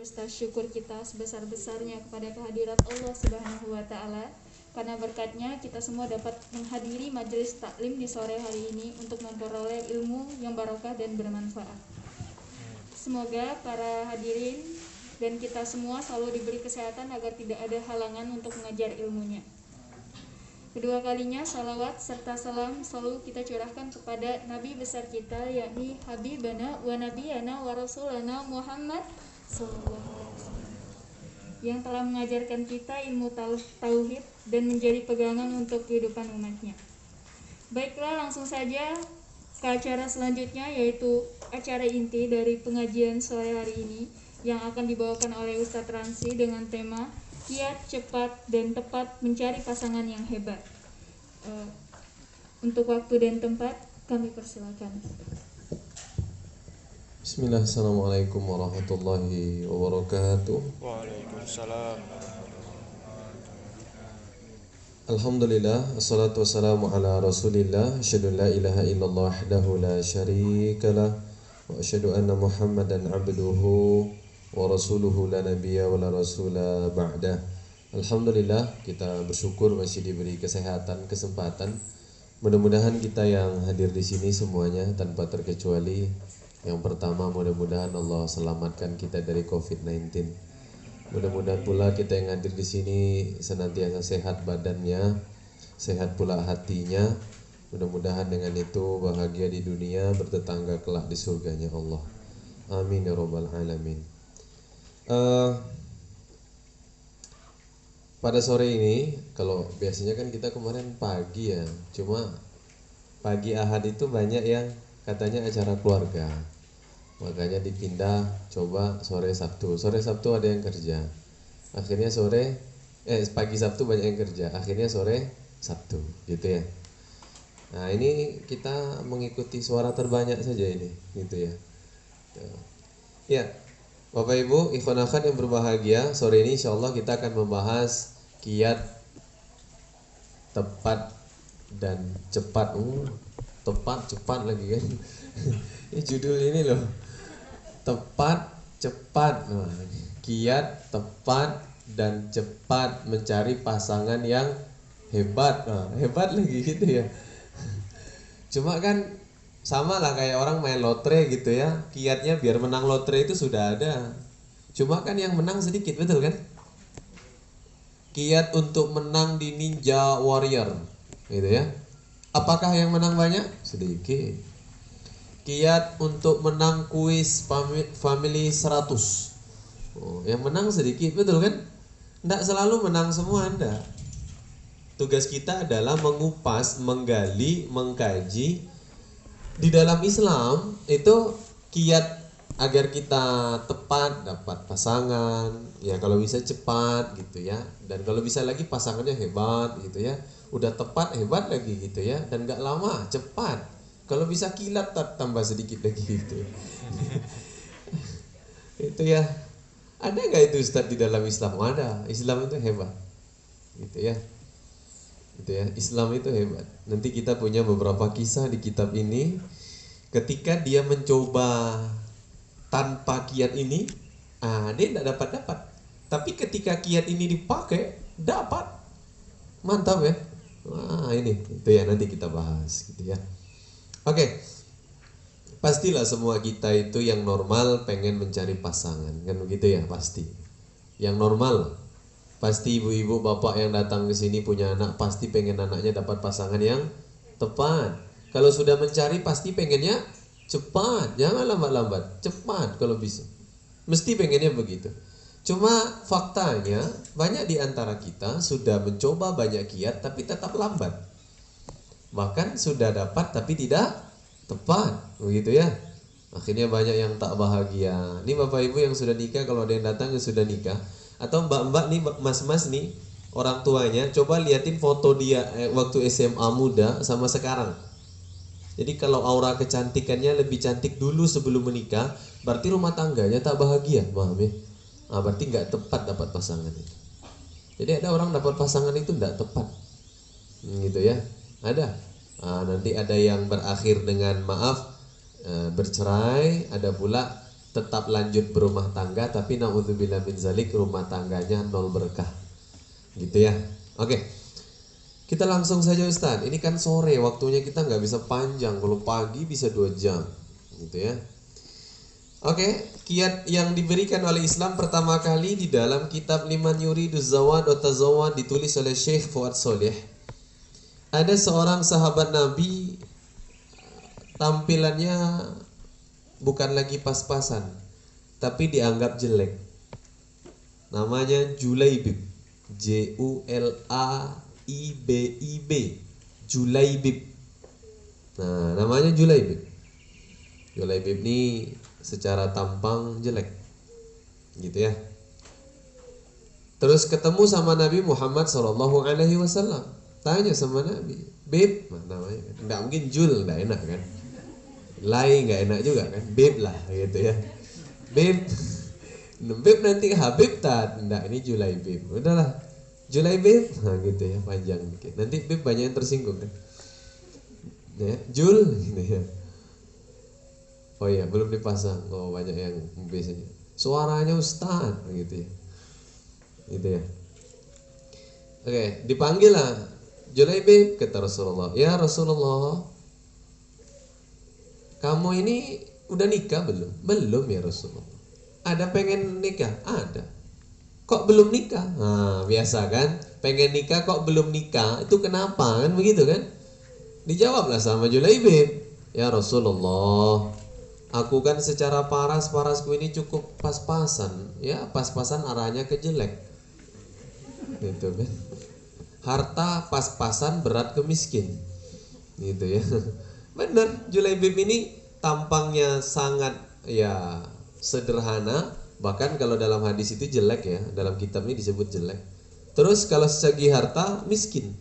Rasa syukur kita sebesar-besarnya kepada kehadirat Allah Subhanahu wa taala, karena berkatnya kita semua dapat menghadiri majelis taklim di sore hari ini untuk memperoleh ilmu yang barokah dan bermanfaat. Semoga para hadirin dan kita semua selalu diberi kesehatan agar tidak ada halangan untuk mengajar ilmunya. Kedua kalinya salawat serta salam selalu kita curahkan kepada Nabi besar kita, yakni Habibana wa Nabiyana wa Rasulana Muhammad sallallahu alaihi wasallam, yang telah mengajarkan kita ilmu tauhid dan menjadi pegangan untuk kehidupan umatnya. Baiklah, langsung saja ke acara selanjutnya, yaitu acara inti dari pengajian sore hari ini yang akan dibawakan oleh Ustadz Ransi dengan tema kiat, cepat, dan tepat mencari pasangan yang hebat. Untuk waktu dan tempat kami persilakan. Bismillah, assalamualaikum warahmatullahi wabarakatuh. Waalaikumsalam. Alhamdulillah, assalatu wassalamu ala rasulillah. Asyhadu an la ilaha illallah wahdahu la syarikalah, wa asyhadu anna muhammadan abduhu wa rasuluhu la nabiyya wa la rasula ba'dah. Alhamdulillah, kita bersyukur masih diberi kesehatan, kesempatan. Mudah-mudahan kita yang hadir di sini semuanya tanpa terkecuali, yang pertama mudah-mudahan Allah selamatkan kita dari COVID-19. Mudah-mudahan pula kita yang hadir di sini senantiasa sehat badannya, sehat pula hatinya. Mudah-mudahan dengan itu bahagia di dunia, bertetangga kelak di surganya Allah. Amin ya rabbal alamin. Pada sore ini, kalau biasanya kan kita kemarin pagi ya, cuma pagi Ahad itu banyak yang katanya acara keluarga, makanya dipindah coba sore Sabtu. Sore Sabtu ada yang kerja, akhirnya pagi Sabtu banyak yang kerja, akhirnya sore Sabtu gitu ya. Nah ini kita mengikuti suara terbanyak saja ini gitu ya. Ya Bapak Ibu ikhwan akhwat yang berbahagia, sore ini insya Allah kita akan membahas kiat, tepat, dan cepat. Tepat, cepat lagi kan. Ini judul ini loh, tepat, cepat. Kiat, tepat, dan cepat mencari pasangan yang hebat. Hebat lagi gitu ya. Cuma kan sama lah kayak orang main lotre gitu ya. Kiatnya biar menang lotre itu sudah ada, cuma kan yang menang sedikit, betul kan? Kiat untuk menang di Ninja Warrior gitu ya, apakah yang menang banyak? Sedikit. Kiat untuk menang kuis family 100, yang menang sedikit, betul kan? Tidak selalu menang semua Anda. Tugas kita adalah mengupas, menggali, mengkaji di dalam Islam itu kiat agar kita tepat dapat pasangan, ya kalau bisa cepat gitu ya, dan kalau bisa lagi pasangannya hebat gitu ya. Udah tepat hebat lagi gitu ya, dan gak lama cepat. Kalau bisa kilat tambah sedikit lagi gitu. Itu ya. Ada nggak itu Ustadz di dalam Islam? Ada. Islam itu hebat gitu ya. Gitu ya. Islam itu hebat. Nanti kita punya beberapa kisah di kitab ini. Ketika dia mencoba tanpa kiat ini, dia tidak dapat. Tapi ketika kiat ini dipakai, dapat. Mantap ya. Wah ini itu ya, nanti kita bahas gitu ya. Oke. Pastilah semua kita itu yang normal pengen mencari pasangan, kan begitu ya, pasti. Yang normal, pasti ibu-ibu bapak yang datang ke sini punya anak pasti pengen anaknya dapat pasangan yang tepat. Kalau sudah mencari pasti pengennya cepat, jangan lambat-lambat, cepat kalau bisa. Mesti pengennya begitu. Cuma faktanya banyak di antara kita sudah mencoba banyak kiat tapi tetap lambat. Bahkan sudah dapat tapi tidak tepat, begitu ya. Akhirnya banyak yang tak bahagia. Ini bapak ibu yang sudah nikah, kalau ada yang datang yang sudah nikah, atau mbak-mbak nih, mas-mas nih, orang tuanya, coba liatin foto dia waktu SMA muda sama sekarang. Jadi kalau aura kecantikannya lebih cantik dulu sebelum menikah, berarti rumah tangganya tak bahagia, paham ya? Berarti nggak tepat dapat pasangan itu. Jadi ada orang dapat pasangan itu nggak tepat, gitu ya. Ada. Nanti ada yang berakhir dengan maaf, bercerai, ada pula tetap lanjut berumah tangga, tapi naudzubillah min zalik, rumah tangganya nol berkah. Gitu ya. Oke. Kita langsung saja Ustaz. Ini kan sore, waktunya kita nggak bisa panjang. Kalau pagi bisa 2 jam. Gitu ya. Oke, kiat yang diberikan oleh Islam pertama kali di dalam kitab Liman Yuriduz Zawad wa Tazawwad ditulis oleh Syekh Fuad Soleh. Ada seorang sahabat Nabi, tampilannya bukan lagi pas-pasan, tapi dianggap jelek. Namanya Julaibib. Julaibib. Julaibib. Nah, namanya Julaibib. Julaibib ini secara tampang jelek. Gitu ya. Terus ketemu sama Nabi Muhammad SAW. Tanya sama Nabi, Bib, namanya kan. Nggak mungkin Jul, nggak enak kan. Lai nggak enak juga kan. Bib lah gitu ya. Bib. Bib nanti Habib tak. Nggak, ini Julaibib. Udahlah. Julaibib. Nah gitu ya, panjang dikit. Nanti Bib banyak yang tersinggung kan. Ya, Jul gitu ya. Oh iya, belum dipasang. Oh, banyak yang biasanya. Suaranya Ustaz gitu ya. Gitu ya. Oke, dipanggil lah. Julaibib, kata Rasulullah. Ya Rasulullah, kamu ini udah nikah belum? Belum ya Rasulullah. Ada pengen nikah? Ada. Kok belum nikah? Nah, biasa kan? Pengen nikah kok belum nikah? Itu kenapa? Kan begitu kan? Dijawablah sama Julaibib. Ya Rasulullah, aku kan secara parasku ini cukup pas-pasan. Ya, pas-pasan arahnya ke jelek. Gitu kan? Harta pas-pasan, berat ke miskin. Gitu ya. Benar, Julaibib ini tampangnya sangat ya sederhana, bahkan kalau dalam hadis itu jelek ya, dalam kitab ini disebut jelek. Terus kalau segi harta miskin.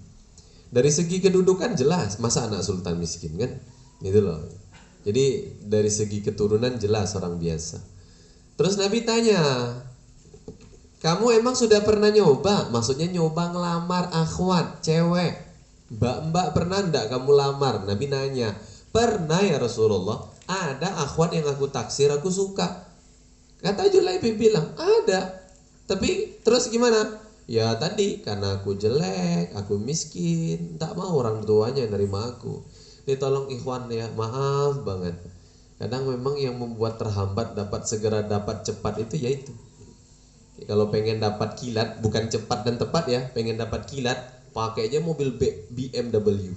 Dari segi kedudukan jelas, masa anak sultan miskin kan? Gitu loh. Jadi dari segi keturunan jelas orang biasa. Terus Nabi tanya, kamu emang sudah pernah nyoba? Maksudnya nyoba ngelamar akhwat, cewek. Mbak pernah enggak kamu lamar? Nabi nanya. Pernah ya Rasulullah. Ada akhwat yang aku taksir, aku suka. Kata Julaibib bilang, ada. Tapi terus gimana? Ya tadi, karena aku jelek, aku miskin, tak mau orang tuanya nerima aku. Ini tolong ikhwan ya, maaf banget. Kadang memang yang membuat terhambat segera dapat cepat itu yaitu. Kalau pengen dapat kilat, bukan cepat dan tepat ya, pengen dapat kilat, pakai aja mobil BMW.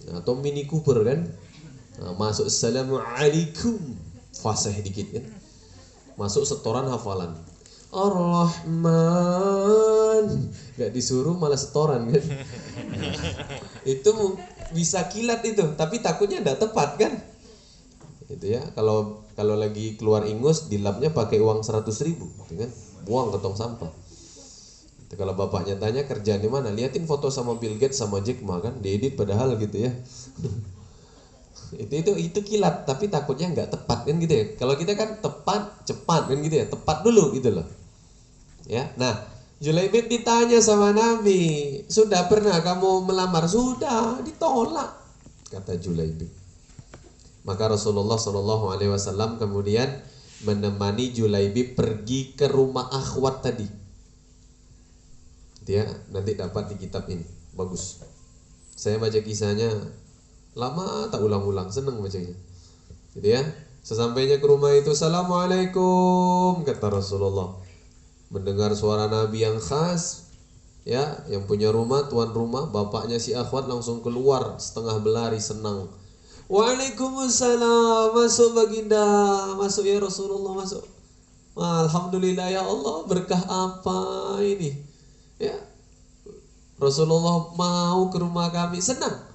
Nah, atau Mini Cooper kan. Nah, masuk assalamualaikum, fasih dikit kan. Masuk setoran hafalan. Ar-Rahman, nggak disuruh malah setoran kan. Itu bisa kilat itu, tapi takutnya nggak tepat kan. Itu ya, kalau lagi keluar ingus dilapnya pakai uang 100.000, gitu kan. Buang ke tong sampah. Itu kalau bapaknya tanya kerjaan di mana, liatin foto sama Bill Gates sama Jack Ma kan, diedit padahal gitu ya. itu kilat, tapi takutnya nggak tepat kan gitu ya. Kalau kita kan tepat, cepat kan gitu ya, tepat dulu gitu loh. Ya, nah Julaibib ditanya sama Nabi, sudah pernah kamu melamar? Sudah, ditolak, kata Julaibib. Maka Rasulullah SAW kemudian menemani Julaibib pergi ke rumah akhwat tadi. Dia nanti dapat di kitab ini, bagus. Saya baca kisahnya lama tak ulang-ulang, seneng bacanya. Jadi ya, sesampainya ke rumah itu, Assalamualaikum, kata Rasulullah. Mendengar suara Nabi yang khas, ya, yang punya rumah, tuan rumah, bapaknya si akhwat langsung keluar setengah berlari senang. Waalaikumsalam, masuk baginda, masuk ya Rasulullah, masuk. Alhamdulillah ya Allah, berkah apa ini? Ya, Rasulullah mau ke rumah kami, senang.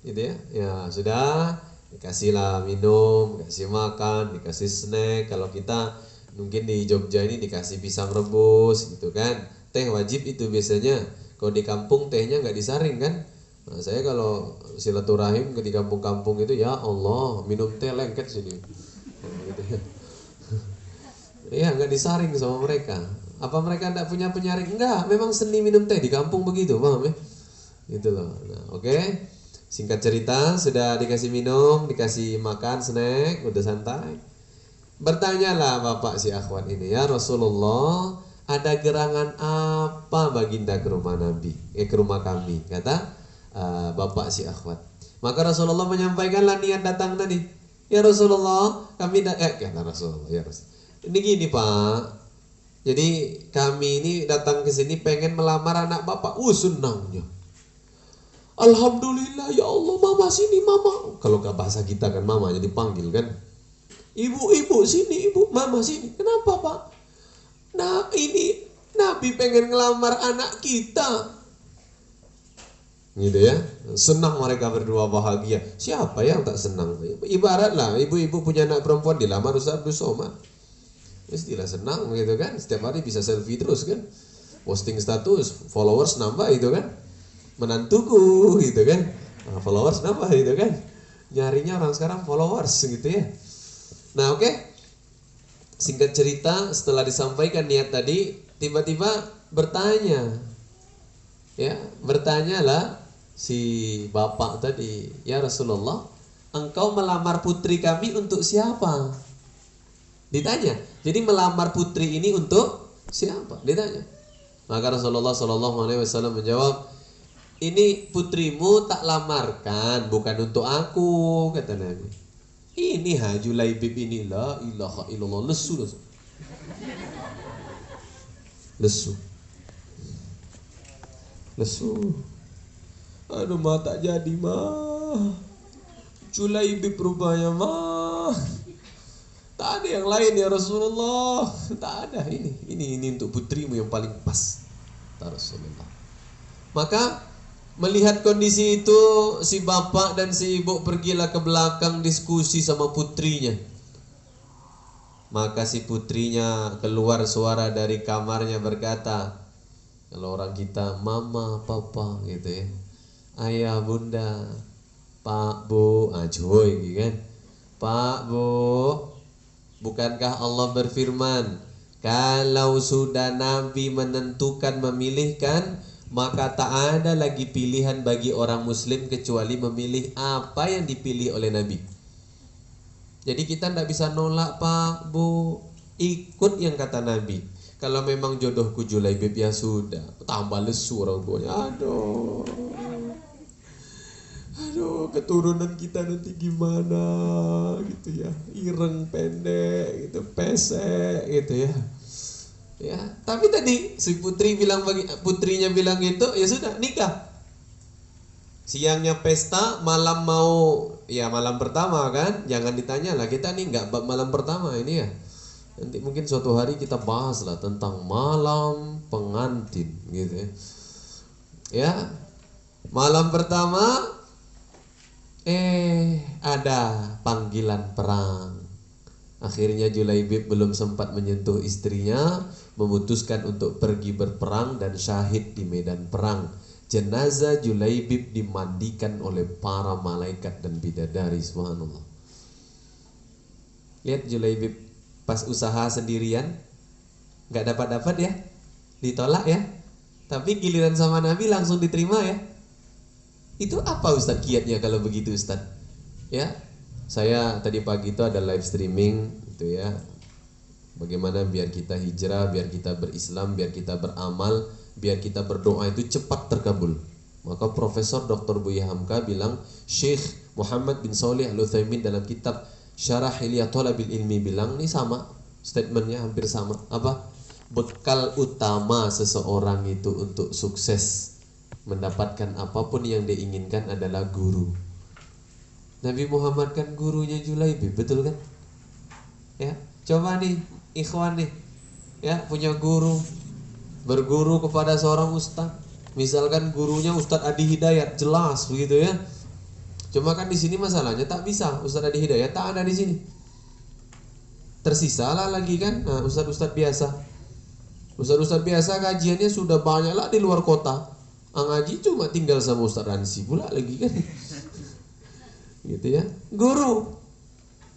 Gitu ya, ya sudah, dikasihlah minum, dikasih makan, dikasih snack. Kalau kita mungkin di Jogja ini dikasih pisang rebus, gitu kan. Teh wajib itu biasanya. Kalau di kampung tehnya nggak disaring kan. Nah, saya kalau silaturahim ke di kampung-kampung itu, ya Allah, minum teh lengket sini. Gitu ya. Iya, nggak disaring sama mereka. Apa mereka tidak punya penyaring? Enggak, memang seni minum teh di kampung begitu, paham ya? Gitu loh. Nah, oke. Singkat cerita, sudah dikasih minum, dikasih makan, snack, udah santai. Bertanyalah bapak si akhwat ini, ya Rasulullah, ada gerangan apa baginda ke rumah Nabi, ke rumah kami, kata bapak si akhwat. Maka Rasulullah menyampaikanlah niat datang tadi. Ya Rasulullah, kami kata Rasulullah, ya Rasul. Ini gini Pak, jadi kami ini datang ke sini pengen melamar anak bapak. Senangnya. Alhamdulillah ya Allah, mama sini mama. Kalau ke bahasa kita kan mama jadi panggil kan. Ibu sini, ibu, mama sini. Kenapa Pak? Nah ini Nabi pengen ngelamar anak kita. Gitu ya. Senang mereka berdua, bahagia. Siapa yang tak senang? Ibaratlah ibu-ibu punya anak perempuan dilamar Ustaz Abdul Somad. Istilah senang gitu kan. Setiap hari bisa selfie terus kan. Posting status, followers nambah itu kan. Menantuku gitu kan. Nah, followers nambah itu kan. Nyarinya orang sekarang followers gitu ya. Nah oke. Singkat cerita, setelah disampaikan niat tadi, tiba-tiba bertanya. Ya, bertanyalah si bapak tadi, ya Rasulullah, engkau melamar putri kami untuk siapa? Ditanya. Jadi melamar putri ini untuk siapa? Ditanya. Maka Rasulullah SAW menjawab, ini putrimu tak lamarkan, bukan untuk aku, kata Nabi. Ini Julaibib ini la ilaha illallah, lesu. Aduh mah tak jadi mah. Julaibib rupanya mah. Tak ada yang lain ya Rasulullah. Tak ada ini untuk putrimu yang paling pas. Tak Rasulullah. Maka melihat kondisi itu, si bapak dan si ibu pergilah ke belakang diskusi sama putrinya. Maka si putrinya keluar suara dari kamarnya berkata, kalau orang kita mama, papa gitu ya, ayah, bunda, pak, bu, cuy gitu kan. Pak, bu, bukankah Allah berfirman, kalau sudah Nabi menentukan, memilihkan, maka tak ada lagi pilihan bagi orang muslim kecuali memilih apa yang dipilih oleh Nabi. Jadi kita tidak bisa nolak Pak, Bu, ikut yang kata Nabi. Kalau memang jodohku Julaibib ya sudah. Tambah lesu orang tuanya. Aduh, keturunan kita nanti gimana gitu ya. Ireng pendek gitu, pesek gitu ya. Ya, tapi tadi si putrinya bilang gitu, ya sudah nikah. Siangnya pesta, malam malam pertama kan, jangan ditanya lah, kita nih nggak malam pertama ini ya. Nanti mungkin suatu hari kita bahas lah tentang malam pengantin gitu ya. Ya, malam pertama ada panggilan perang. Akhirnya Julaibib belum sempat menyentuh istrinya, memutuskan untuk pergi berperang dan syahid di medan perang. Jenazah Julaibib dimandikan oleh para malaikat dan bidadari, subhanallah. Lihat Julaibib pas usaha sendirian, gak dapat ya, ditolak ya. Tapi giliran sama Nabi langsung diterima ya. Itu apa Ustaz kiatnya kalau begitu Ustaz? Ya, saya tadi pagi itu ada live streaming itu ya. Bagaimana biar kita hijrah, biar kita berislam, biar kita beramal, biar kita berdoa itu cepat terkabul. Maka Profesor Dr. Buya Hamka bilang, Syekh Muhammad bin Shalih Al-Utsaimin dalam kitab Syarah Hilyah Thalabil Ilmi bilang, ini sama, statementnya hampir sama. Apa? Bekal utama seseorang itu untuk sukses mendapatkan apapun yang diinginkan adalah guru. Nabi Muhammad kan gurunya Julaibib, betul kan? Ya, coba nih ikhwan nih, ya punya guru, berguru kepada seorang ustaz. Misalkan gurunya Ustadz Adi Hidayat, jelas begitu ya. Cuma kan di sini masalahnya tak bisa, Ustadz Adi Hidayat tak ada di sini. Tersisalah lagi kan, nah ustadz biasa. Ustadz biasa kajiannya sudah banyak lah di luar kota. Ngaji cuma tinggal sama Ustadz Ransi pula lagi kan. Gitu ya, guru.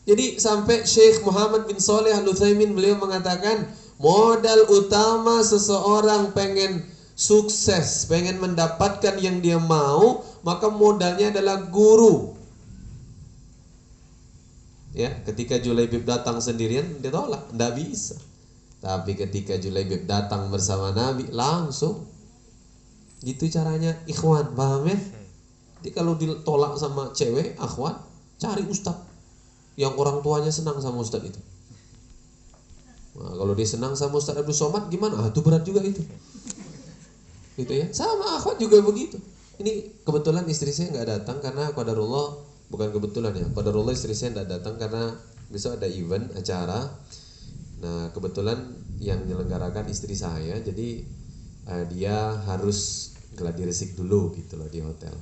Jadi sampai Syekh Muhammad bin Shalih Al-Utsaimin beliau mengatakan, modal utama seseorang pengen sukses, pengen mendapatkan yang dia mau, maka modalnya adalah guru. Ya, ketika Julaibib datang sendirian dia tolak, tidak bisa. Tapi ketika Julaibib datang bersama Nabi langsung. Gitu caranya ikhwan, paham ya? Jadi kalau ditolak sama cewek, akhwat, cari ustaz yang orang tuanya senang sama ustaz itu. Nah, kalau dia senang sama Ustaz Abdul Somad gimana? Ah, itu berat juga itu. Gitu ya. Sama akhwat juga begitu. Ini kebetulan istri saya nggak datang karena qadarullah, bukan kebetulan ya. Qadarullah istri saya nggak datang karena besok ada event acara. Nah, kebetulan yang menyelenggarakan istri saya, jadi dia harus gladi resik dulu gitu loh di hotel.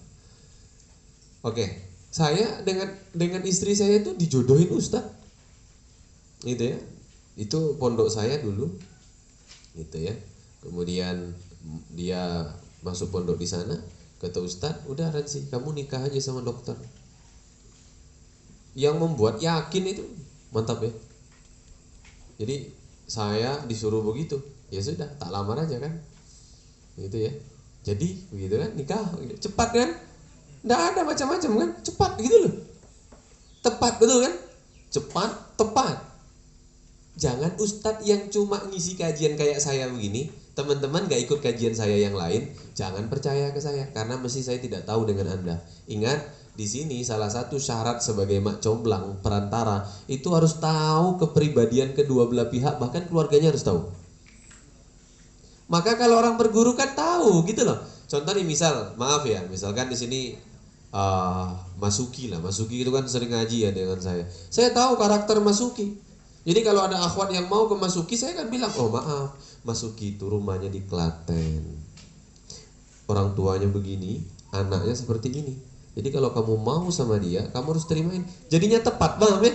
Oke, saya dengan istri saya itu dijodohin ustaz. Gitu ya. Itu pondok saya dulu. Gitu ya. Kemudian dia masuk pondok di sana, kata ustaz, "Udah Ransi, kamu nikah aja sama dokter." Yang membuat yakin itu mantap ya. Jadi saya disuruh begitu. Ya sudah, tak lamar aja kan. Gitu ya. Jadi begitu kan, nikah cepat kan? Nggak ada macam-macam kan? Cepat gitu loh. Tepat betul kan? Cepat, tepat. Jangan ustadz yang cuma ngisi kajian kayak saya begini, teman-teman gak ikut kajian saya yang lain, jangan percaya ke saya karena mesti saya tidak tahu dengan Anda. Ingat, di sini salah satu syarat sebagai mak comblang perantara itu harus tahu kepribadian kedua belah pihak, bahkan keluarganya harus tahu. Maka kalau orang berguru kan tahu gitu loh. Contoh nih misal, maaf ya, misalkan di sini Masuki lah, Masuki itu kan sering ngaji ya dengan saya. Saya tahu karakter Masuki. Jadi kalau ada akhwat yang mau ke Masuki, saya kan bilang, oh maaf, Masuki itu rumahnya di Klaten, orang tuanya begini, anaknya seperti ini. Jadi kalau kamu mau sama dia, kamu harus terimain. Jadinya tepat, paham ya?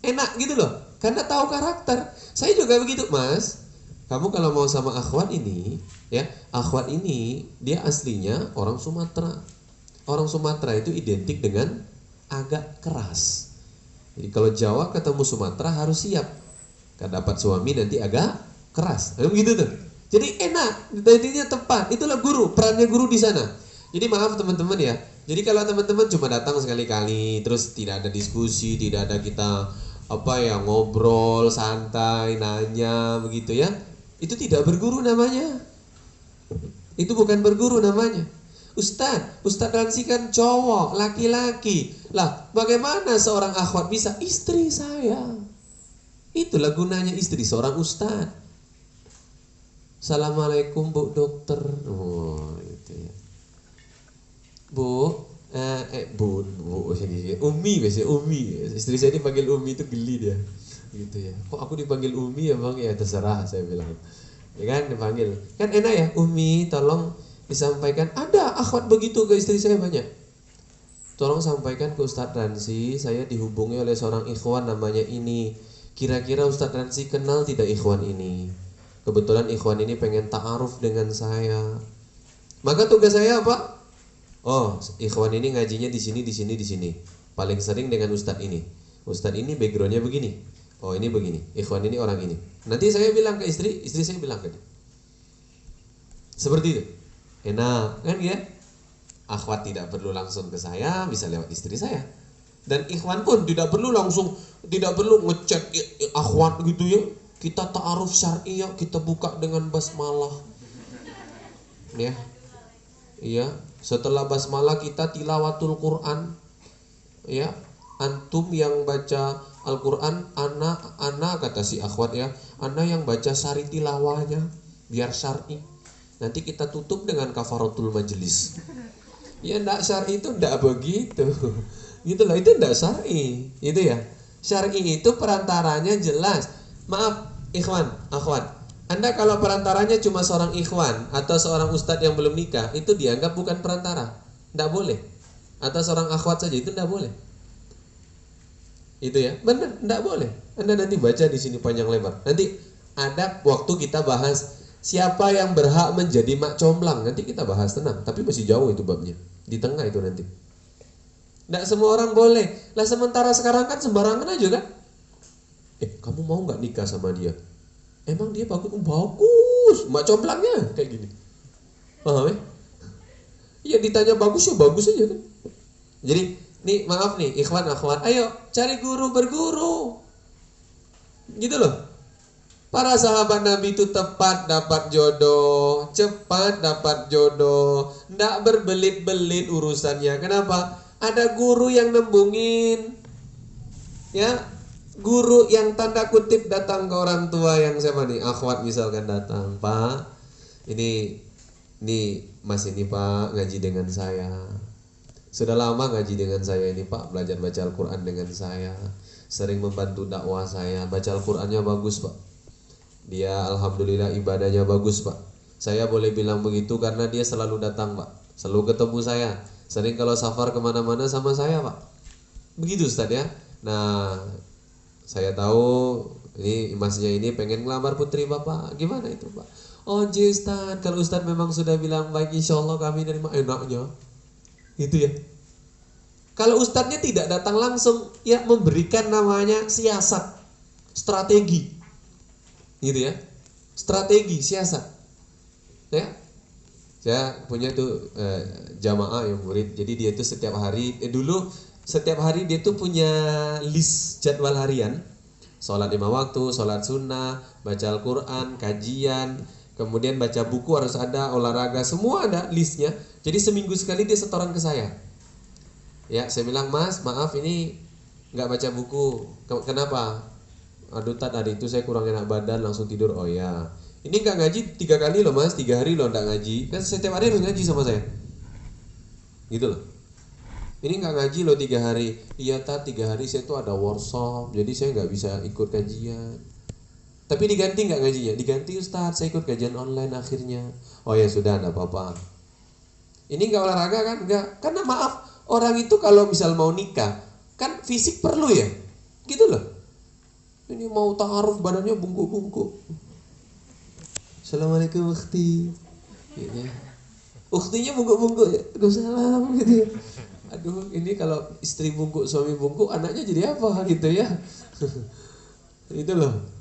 Enak gitu loh, karena tahu karakter. Saya juga begitu, Mas. Kamu kalau mau sama akhwat ini, ya, akhwat ini dia aslinya orang Sumatera. Orang Sumatera itu identik dengan agak keras. Jadi kalau Jawa ketemu Sumatera harus siap. Kan dapat suami nanti agak keras. Begitu tuh. Jadi enak, jadinya tepat. Itulah guru, perannya guru di sana. Jadi maaf teman-teman ya. Jadi kalau teman-teman cuma datang sekali-kali, terus tidak ada diskusi, tidak ada kita ngobrol santai, nanya begitu ya. Itu tidak berguru namanya. Itu bukan berguru namanya. Ustadz Ransi kan cowok, laki-laki. Lah, bagaimana seorang akhwat bisa? Istri saya. Itulah gunanya istri seorang ustadz. Assalamualaikum Bu Dokter. Oh, itu ya. Bu, Umi biasanya Umi. Istri saya dipanggil Umi itu geli dia. Gitu ya. Kok aku dipanggil Umi ya Bang? Ya terserah saya bilang. Ya kan dipanggil. Kan enak ya, Umi, tolong disampaikan, ada akhwat begitu ke istri saya banyak. Tolong sampaikan ke Ustadz Ransi, saya dihubungi oleh seorang ikhwan namanya ini. Kira-kira Ustadz Ransi kenal tidak ikhwan ini? Kebetulan ikhwan ini pengen ta'aruf dengan saya. Maka tugas saya apa? Oh, ikhwan ini ngajinya di sini, di sini, di sini. Paling sering dengan Ustadz ini. Ustadz ini backgroundnya begini. Oh, ini begini. Ikhwan ini orang ini. Nanti saya bilang ke istri saya bilang ke dia. Seperti itu. Enak kan ya? Akhwat tidak perlu langsung ke saya, bisa lewat istri saya. Dan ikhwan pun tidak perlu ngecek akhwat gitu ya. Kita ta'aruf syar'i ya, kita buka dengan basmalah. Ya. Iya, setelah basmalah kita tilawatul Quran. Ya. Antum yang baca Al-Quran, ana kata si akhwat ya, ana yang baca syari tilawahnya biar syar'i. Nanti kita tutup dengan kafaratul majlis. Ya ndak syar'i itu ndak begitu. Gitu loh, itu ndak syar'i. Itu ya. Syar'i itu perantaranya jelas. Maaf, ikhwan, akhwat. Anda kalau perantaranya cuma seorang ikhwan atau seorang ustadz yang belum nikah, itu dianggap bukan perantara. Ndak boleh. Atau seorang akhwat saja itu ndak boleh. Itu ya. Benar, ndak boleh. Anda nanti baca di sini panjang lebar. Nanti ada waktu kita bahas siapa yang berhak menjadi mak comblang. Nanti kita bahas, tenang. Tapi masih jauh itu babnya. Di tengah itu nanti. Nggak semua orang boleh. Lah sementara sekarang kan sembarangan aja kan. Kamu mau nggak nikah sama dia? Emang dia bagus? Bagus. Mak comblangnya kayak gini. Paham ya? Ya ditanya bagus ya bagus aja kan. Jadi Nih maaf nih, ikhwan akhwat, ayo cari guru berguru. Gitu loh. Para sahabat Nabi itu tepat dapat jodoh, cepat dapat jodoh, ndak berbelit-belit urusannya. Kenapa? Ada guru yang nembungin. Ya, guru yang tanda kutip datang ke orang tua yang siapa nih? Akhwat misalkan datang, Pak, ini Mas ini Pak ngaji dengan saya. Sudah lama ngaji dengan saya ini Pak, belajar baca Al-Quran dengan saya, sering membantu dakwah saya, baca Al-Qurannya bagus Pak. Dia alhamdulillah ibadahnya bagus Pak. Saya boleh bilang begitu karena dia selalu datang Pak, selalu ketemu saya, sering kalau safar kemana-mana sama saya Pak. Begitu Ustaz ya. Nah, saya tahu ini masnya ini pengen ngelamar putri Bapak. Gimana itu Pak? Oh Ustaz, kalau Ustaz memang sudah bilang baik, insya Allah kami nerima. Enaknya gitu ya. Kalau Ustadznya tidak datang langsung, ya memberikan namanya siasat, strategi, gitu ya, strategi siasat. Ya, saya punya tuh jamaah yang murid. Jadi dia itu setiap hari, setiap hari dia tuh punya list jadwal harian, sholat 5 waktu, sholat sunnah, baca Al-Quran, kajian, kemudian baca buku harus ada, olahraga, semua ada listnya. Jadi seminggu sekali dia setoran ke saya. Ya, saya bilang, Mas, maaf ini nggak baca buku. Kenapa? Aduh Tat, hari itu saya kurang enak badan, langsung tidur. Oh ya, ini nggak ngaji 3 kali loh Mas, 3 hari loh nggak ngaji. Kan setiap hari harus ngaji sama saya. Gitu loh. Ini nggak ngaji loh 3 hari. Iya Tat, 3 hari saya tuh ada workshop, jadi saya nggak bisa ikut kajian. Tapi diganti nggak ngajinya? Diganti Ustaz, saya ikut kajian online akhirnya. Oh ya sudah, nggak apa-apa. Ini nggak olahraga kan? Nggak. Karena maaf, orang itu kalau misal mau nikah, kan fisik perlu ya, gitu loh. Ini mau ta'aruf badannya bungkuk-bungkuk. Assalamualaikum ukhti. Gitu ya. Ukhtinya bungkuk-bungkuk ya. Salam gitu ya. Aduh, ini kalau istri bungkuk, suami bungkuk, anaknya jadi apa gitu ya. Itu loh.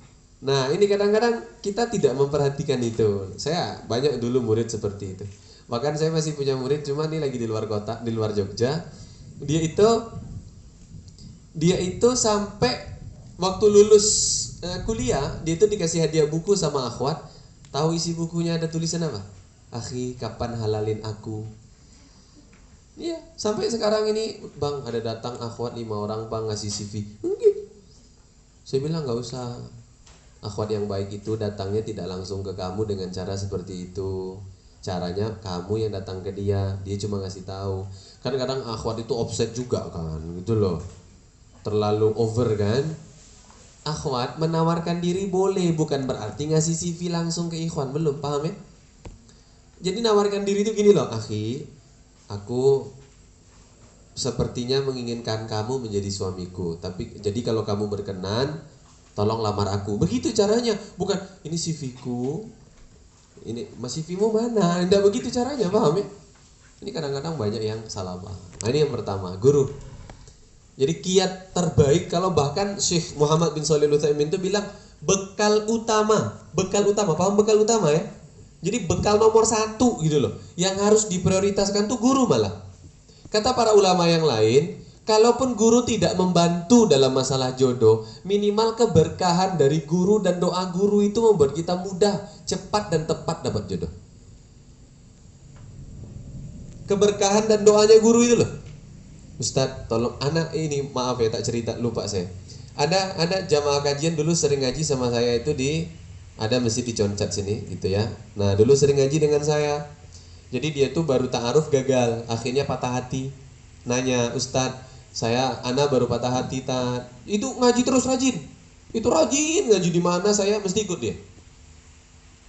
Nah, ini kadang-kadang kita tidak memperhatikan itu. Saya banyak dulu murid seperti itu. Bahkan saya masih punya murid, cuma ini lagi di luar kota, di luar Jogja. Dia itu sampai waktu lulus kuliah, dia itu dikasih hadiah buku sama akhwat. Tahu isi bukunya ada tulisan apa? Akhi, kapan halalin aku? Iya, sampai sekarang ini, Bang, ada datang akhwat 5 orang, Bang, ngasih CV. Mungkin. Saya bilang nggak usah. Akhwat yang baik itu datangnya tidak langsung ke kamu dengan cara seperti itu. Caranya kamu yang datang ke dia cuma ngasih tahu. Kan kadang akhwat itu offset juga kan, gitu loh. Terlalu over kan? Akhwat menawarkan diri boleh, bukan berarti ngasih CV langsung ke ikhwan. Belum paham ya? Jadi nawarkan diri itu gini loh, akhi, aku sepertinya menginginkan kamu menjadi suamiku. Tapi jadi kalau kamu berkenan, tolong lamar aku. Begitu caranya. Bukan ini CV-ku, ini Mas CV-mu mana? Tidak begitu caranya, paham ya? Ini kadang-kadang banyak yang salah paham. Nah, ini yang pertama, guru. Jadi kiat terbaik, kalau bahkan Syekh Muhammad bin Shalih Al-Utsaimin itu bilang bekal utama, paham bekal utama ya? Jadi bekal nomor 1 gitu loh. Yang harus diprioritaskan tuh guru malah. Kata para ulama yang lain, kalaupun guru tidak membantu dalam masalah jodoh, minimal keberkahan dari guru dan doa guru itu membuat kita mudah, cepat dan tepat dapat jodoh. Keberkahan dan doanya guru itu loh. Ustadz, tolong anak ini, maaf ya tak cerita, lupa saya. Ada jamaah kajian dulu sering ngaji sama saya itu ada masjid di Concat sini gitu ya. Nah, dulu sering ngaji dengan saya. Jadi dia tuh baru ta'aruf gagal, akhirnya patah hati. Nanya, Ustadz, anak baru patah hati Tat. Itu ngaji terus rajin. Itu rajin ngaji di mana saya mesti ikut dia.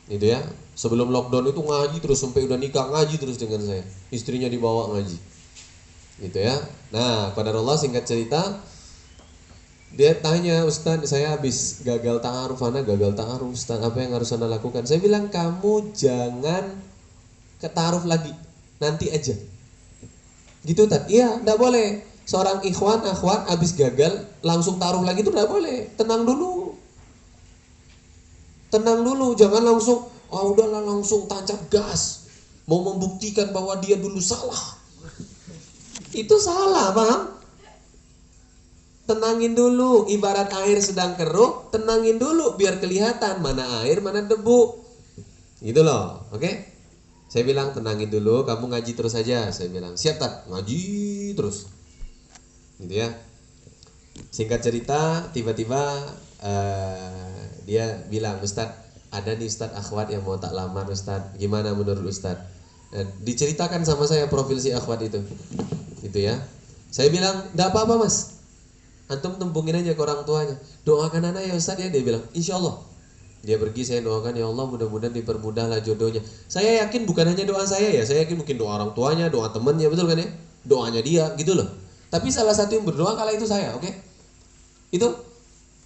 Gitu ya. Sebelum lockdown itu ngaji terus sampai udah nikah ngaji terus dengan saya. Istrinya dibawa ngaji. Gitu ya. Nah, qadarullah singkat cerita, dia tanya, Ustadz, saya habis gagal ta'aruf, Ustadz, apa yang harus Anda lakukan? Saya bilang, kamu jangan keta'aruf lagi, nanti aja. Gitu Tat? Iya, enggak boleh. Seorang ikhwan, akhwat habis gagal langsung ta'aruf lagi itu enggak boleh. Tenang dulu, jangan langsung, udahlah langsung tancap gas, mau membuktikan bahwa dia dulu salah. Itu salah, paham? tenangin dulu. Ibarat air sedang keruh, tenangin dulu biar kelihatan mana air, mana debu. Gitu loh, oke? Saya bilang tenangin dulu, kamu ngaji terus aja. Saya bilang, siap tak? Ngaji terus. Gitu ya. Singkat cerita, tiba-tiba dia bilang, Ustadz, ada nih Ustadz akhwat yang mau tak lamar Ustadz. Gimana menurut Ustadz? Diceritakan sama saya profil si akhwat itu. Gitu ya. Saya bilang, enggak apa-apa mas, antum tembungin aja ke orang tuanya. Doakan anak ya Ustadz ya. Dia bilang, insya Allah. Dia pergi, saya doakan ya Allah mudah-mudahan dipermudahlah jodohnya. Saya yakin bukan hanya doa saya ya. Saya yakin mungkin doa orang tuanya, doa temannya, betul kan ya? Doanya dia gitu loh. Tapi salah satu yang berdoa kala itu saya, oke? Itu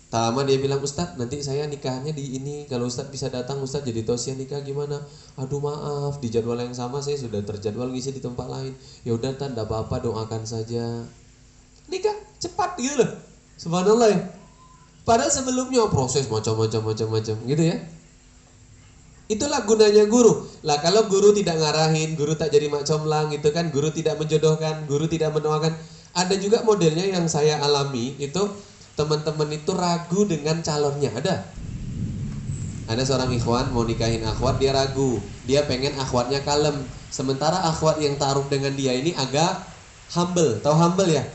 tak lama dia bilang, Ustadz nanti saya nikahnya di ini. Kalau Ustadz bisa datang, Ustadz jadi tausiah nikah gimana? Aduh maaf, di jadwal yang sama saya sudah terjadwal ngisi di tempat lain. Ya udah tak apa-apa, doakan saja. Nikah cepat gitu loh. Subhanallah ya. Padahal sebelumnya proses macam-macam gitu ya. Itulah gunanya guru. Lah kalau guru tidak ngarahin, guru tak jadi mak comlang gitu kan, guru tidak menjodohkan, guru tidak mendoakan. Ada juga modelnya yang saya alami itu, teman-teman itu ragu dengan calonnya. Ada seorang ikhwan mau nikahin akhwat, dia ragu. Dia pengen akhwatnya kalem. Sementara akhwat yang taruh dengan dia ini agak humble. Tahu humble ya?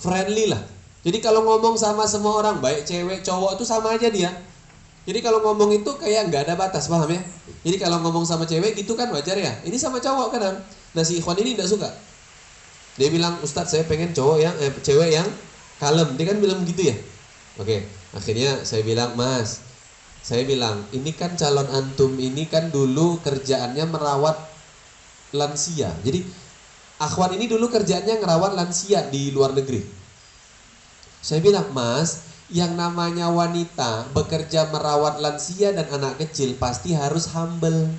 Friendly lah. Jadi kalau ngomong sama semua orang, baik cewek, cowok itu sama aja dia. Jadi kalau ngomong itu kayak nggak ada batas, paham ya? Jadi kalau ngomong sama cewek gitu kan wajar ya. Ini sama cowok kadang. Nah si ikhwan ini nggak suka. Dia bilang, Ustadz saya pengen cewek yang kalem. Dia kan bilang gitu ya. Oke, akhirnya saya bilang, Mas, saya bilang ini kan calon antum ini kan dulu kerjaannya merawat lansia. Jadi akhwat ini dulu kerjaannya ngerawat lansia di luar negeri. Saya bilang, Mas, yang namanya wanita bekerja merawat lansia dan anak kecil pasti harus humble,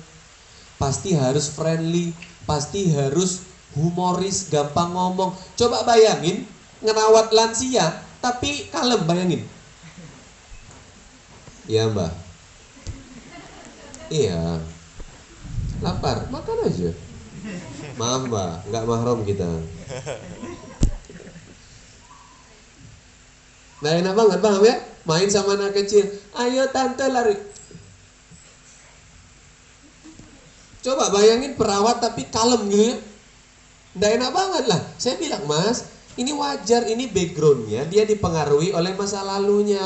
pasti harus friendly, pasti harus humoris, gampang ngomong. Coba bayangin ngerawat lansia tapi kalem, bayangin. Iya mbak. Iya. Lapar, makan aja. Maaf mbak, nggak mahram kita. Nah enak banget, paham ya? Main sama anak kecil, ayo tante lari. Coba bayangin perawat tapi kalem gitu ya. Nggak enak banget lah. Saya bilang, Mas, ini wajar, ini backgroundnya dia dipengaruhi oleh masa lalunya.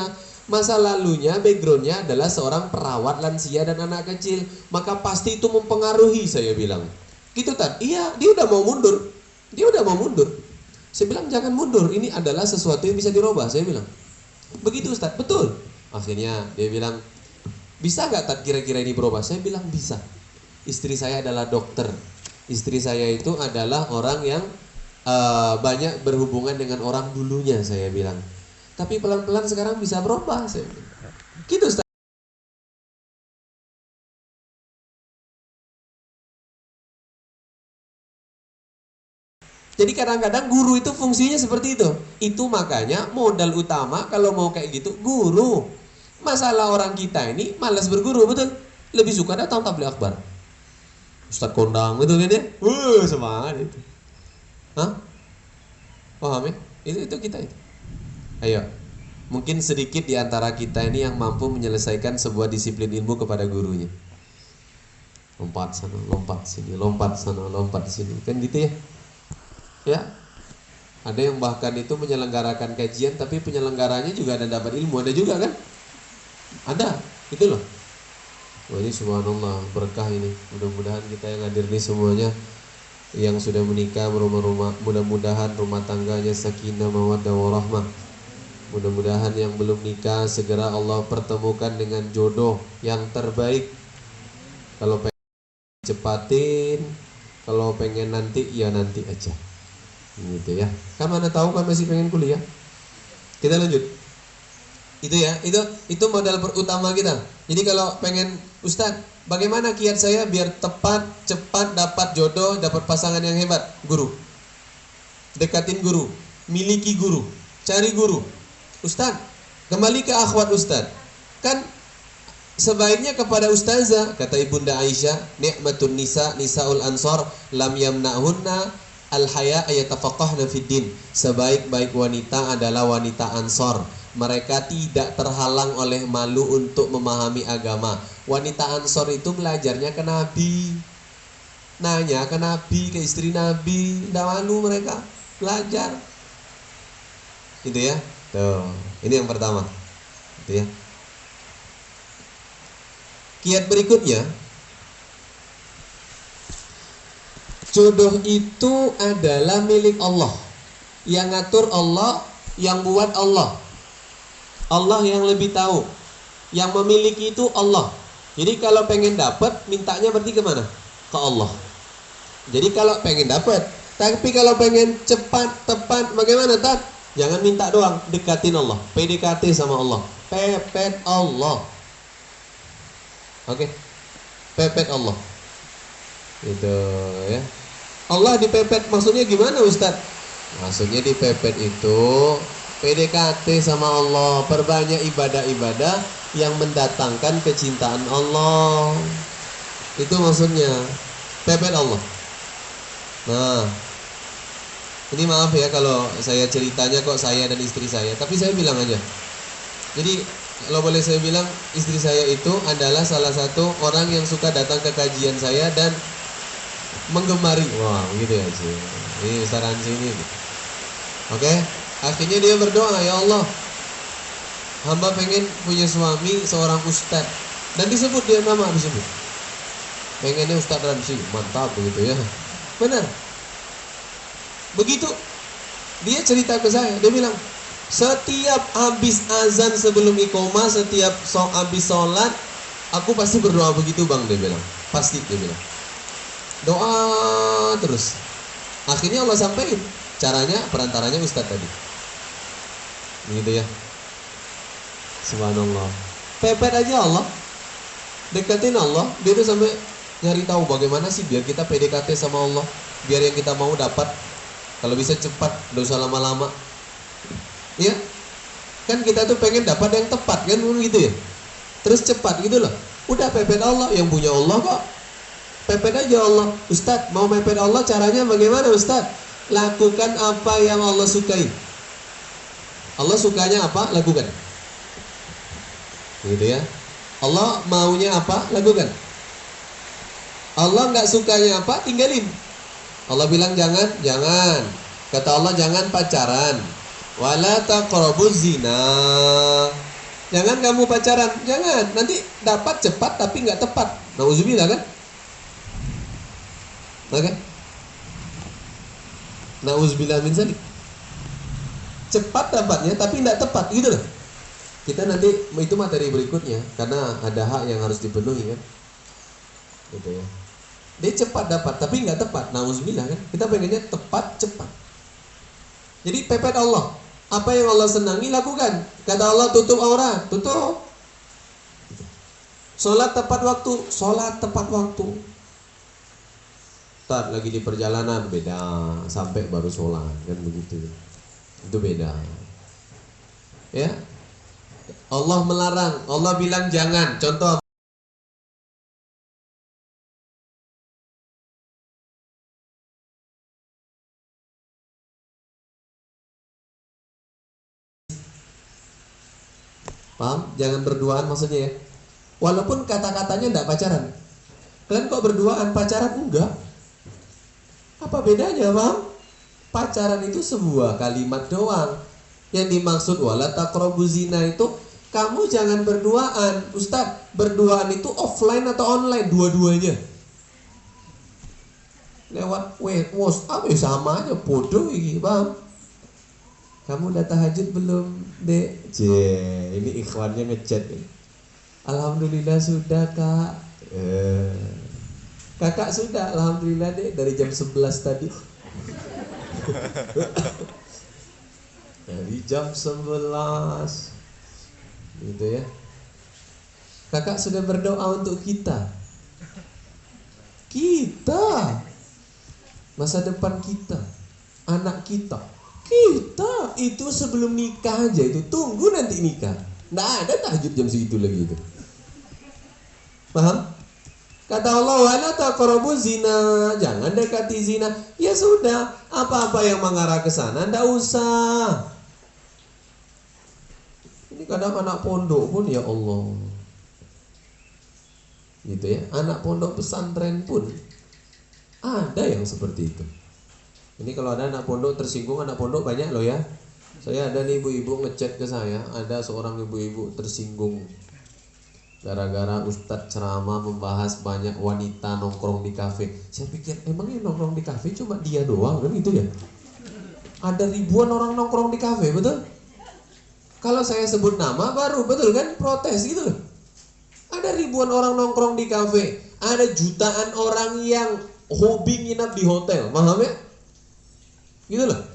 Masa lalunya, backgroundnya adalah seorang perawat lansia dan anak kecil. Maka pasti itu mempengaruhi, saya bilang. Gitu kan? Iya, dia udah mau mundur. Saya bilang jangan mundur, ini adalah sesuatu yang bisa dirubah. Saya bilang, begitu Ustadz, betul. Akhirnya dia bilang, bisa gak Tad kira-kira ini berubah? Saya bilang bisa. Istri saya adalah dokter. Istri saya itu adalah orang yang banyak berhubungan dengan orang dulunya, saya bilang. Tapi pelan-pelan sekarang bisa berubah, saya bilang. Gitu Ustadz. Jadi kadang-kadang guru itu fungsinya seperti itu. Itu makanya modal utama kalau mau kayak gitu guru. Masalah orang kita ini malas berguru, betul? Lebih suka datang tabligh akbar. Ustadz kondang gitu kan ya. Semangat itu. Hah? Paham ya? Itu kita itu. Ayo. Mungkin sedikit di antara kita ini yang mampu menyelesaikan sebuah disiplin ilmu kepada gurunya. Lompat sana, lompat sini, lompat sana, lompat sini. Kan gitu ya? Ya, ada yang bahkan itu menyelenggarakan kajian tapi penyelenggaranya juga ada dapat ilmu, ada juga kan? Ada, itu loh. Wah ini subhanallah berkah ini. Mudah-mudahan kita yang hadir ini semuanya yang sudah menikah mudah-mudahan rumah tangganya sakinah mawaddah warahmah. Mudah-mudahan yang belum nikah segera Allah pertemukan dengan jodoh yang terbaik. Kalau pengen cepatin, kalau pengen nanti ya nanti aja. Gitu ya. Kan mana tahu kan masih pengen kuliah. Kita lanjut. Itu ya, itu modal utama kita. Jadi kalau pengen Ustadz, bagaimana kiat saya biar tepat, cepat dapat jodoh, dapat pasangan yang hebat? Guru. Dekatin guru, miliki guru, cari guru. Ustadz, kembali ke akhwat Ustadz. Kan sebaiknya kepada ustazah, kata Ibunda Aisyah, ni'matun nisa nisaul ansor lam yamna'hunna Al-haya ayatafaqahna fid din. Sebaik-baik wanita adalah wanita Ansor. Mereka tidak terhalang oleh malu untuk memahami agama. Wanita Ansor itu belajarnya ke Nabi. Nanya ke Nabi, ke istri Nabi. Tidak malu mereka belajar. Gitu ya. Tuh, ini yang pertama. Gitu ya. Kiat berikutnya, jodoh itu adalah milik Allah. Yang ngatur Allah, yang buat Allah. Allah yang lebih tahu. Yang memiliki itu Allah. Jadi kalau pengen dapat, mintanya berarti kemana? Ke Allah. Jadi kalau pengen dapat, tapi kalau pengen cepat, tepat, bagaimana Tat? Jangan minta doang, dekatin Allah. PDKT sama Allah. Pepet Allah. Oke. Pepet Allah. Gitu ya. Allah dipepet maksudnya gimana Ustaz? Maksudnya dipepet itu PDKT sama Allah, perbanyak ibadah-ibadah yang mendatangkan kecintaan Allah. Itu maksudnya pepet Allah. Nah, ini maaf ya kalau saya ceritanya kok saya dan istri saya, tapi saya bilang aja. Jadi kalau boleh saya bilang, istri saya itu adalah salah satu orang yang suka datang ke kajian saya dan menggemari. Wah, gitu ya sih. Ini Ustaz Hansi ini. Oke, akhirnya dia berdoa, ya Allah, hamba pengen punya suami seorang ustaz. Dan disebut dia nama disebut. Pengennya Ustaz Hansi, mantap begitu ya. Benar. Begitu dia cerita ke saya, dia bilang, setiap habis azan sebelum iqomah, setiap habis sholat, aku pasti berdoa begitu bang, dia bilang. Pasti, dia bilang. Doa terus. Akhirnya Allah sampaikan. Caranya, perantaranya Ustadz tadi. Begitu ya. Subhanallah. Pepet aja Allah. Deketin Allah. Dia tuh sampai nyari tahu bagaimana sih biar kita PDKT sama Allah. Biar yang kita mau dapat. Kalau bisa cepat, gak usah lama-lama. Ya, kan kita tuh pengen dapat yang tepat kan gitu ya. Terus cepat gitu loh. Udah pepet Allah, yang punya Allah kok. Pepet aja Allah. Ustadz, mau mepet Allah caranya bagaimana Ustadz? Lakukan apa yang Allah sukai. Allah sukanya apa? Lakukan. Gitu ya. Allah maunya apa? Lakukan. Allah nggak sukanya apa? Tinggalin. Allah bilang jangan. Kata Allah jangan pacaran. Wala taqrabuz zina. Jangan kamu pacaran, jangan. Nanti dapat cepat tapi nggak tepat. Nauzubillah kan? Oke? Nauzubillah min zalik. Cepat dapatnya tapi nggak tepat, gitu loh. Kita nanti itu materi berikutnya karena ada hak yang harus dipenuhi kan. Gitu ya. Dia cepat dapat tapi nggak tepat. Nauzubillah kan? Kita pengennya tepat cepat. Jadi pepet Allah. Apa yang Allah senangi lakukan. Kata Allah tutup aurat, tutup. Sholat tepat waktu, sholat tepat waktu. Start lagi di perjalanan beda, sampai baru sholat kan begitu. Itu beda. Ya. Allah melarang, Allah bilang jangan. Contoh paham? Jangan berduaan maksudnya ya. Walaupun kata-katanya enggak pacaran. Kalian kok berduaan, pacaran enggak? Apa bedanya, paham? Pacaran itu sebuah kalimat doang. Yang dimaksud wala taqrabuz zina itu kamu jangan berduaan. Ustaz, berduaan itu offline atau online? Dua-duanya. Lewat WhatsApp ya sama aja, bodoh ini, paham? Kamu udah tahajud belum, Dek? Ini ikhwannya ngechat nih. Alhamdulillah sudah, Kak. Kakak sudah, alhamdulillah, Dek, dari jam 11 tadi. Dari jam 11. Gitu ya. Kakak sudah berdoa untuk kita. Kita. Masa depan kita. Anak kita. Kita itu sebelum nikah aja itu tunggu nanti nikah. Nggak ada tahajud jam segitu lagi itu. Paham? Kata Allah wala taqrabuz zina, jangan dekati zina. Ya sudah, Apa-apa yang mengarah ke sana ndak usah. Ini kadang anak pondok pun ya Allah, gitu ya. Anak pondok pesantren pun ada yang seperti itu. Ini kalau ada anak pondok tersinggung, anak pondok banyak loh ya. Saya ada nih ibu-ibu ngechat ke saya, ada seorang ibu-ibu tersinggung gara-gara ustadz ceramah membahas banyak wanita nongkrong di kafe. Saya pikir emangnya nongkrong di kafe cuma dia doang kan gitu ya? Ada ribuan orang nongkrong di kafe, betul? Kalau saya sebut nama baru betul kan protes gitu loh. Ada ribuan orang nongkrong di kafe, ada jutaan orang yang hobi nginap di hotel, paham ya? Gitu loh.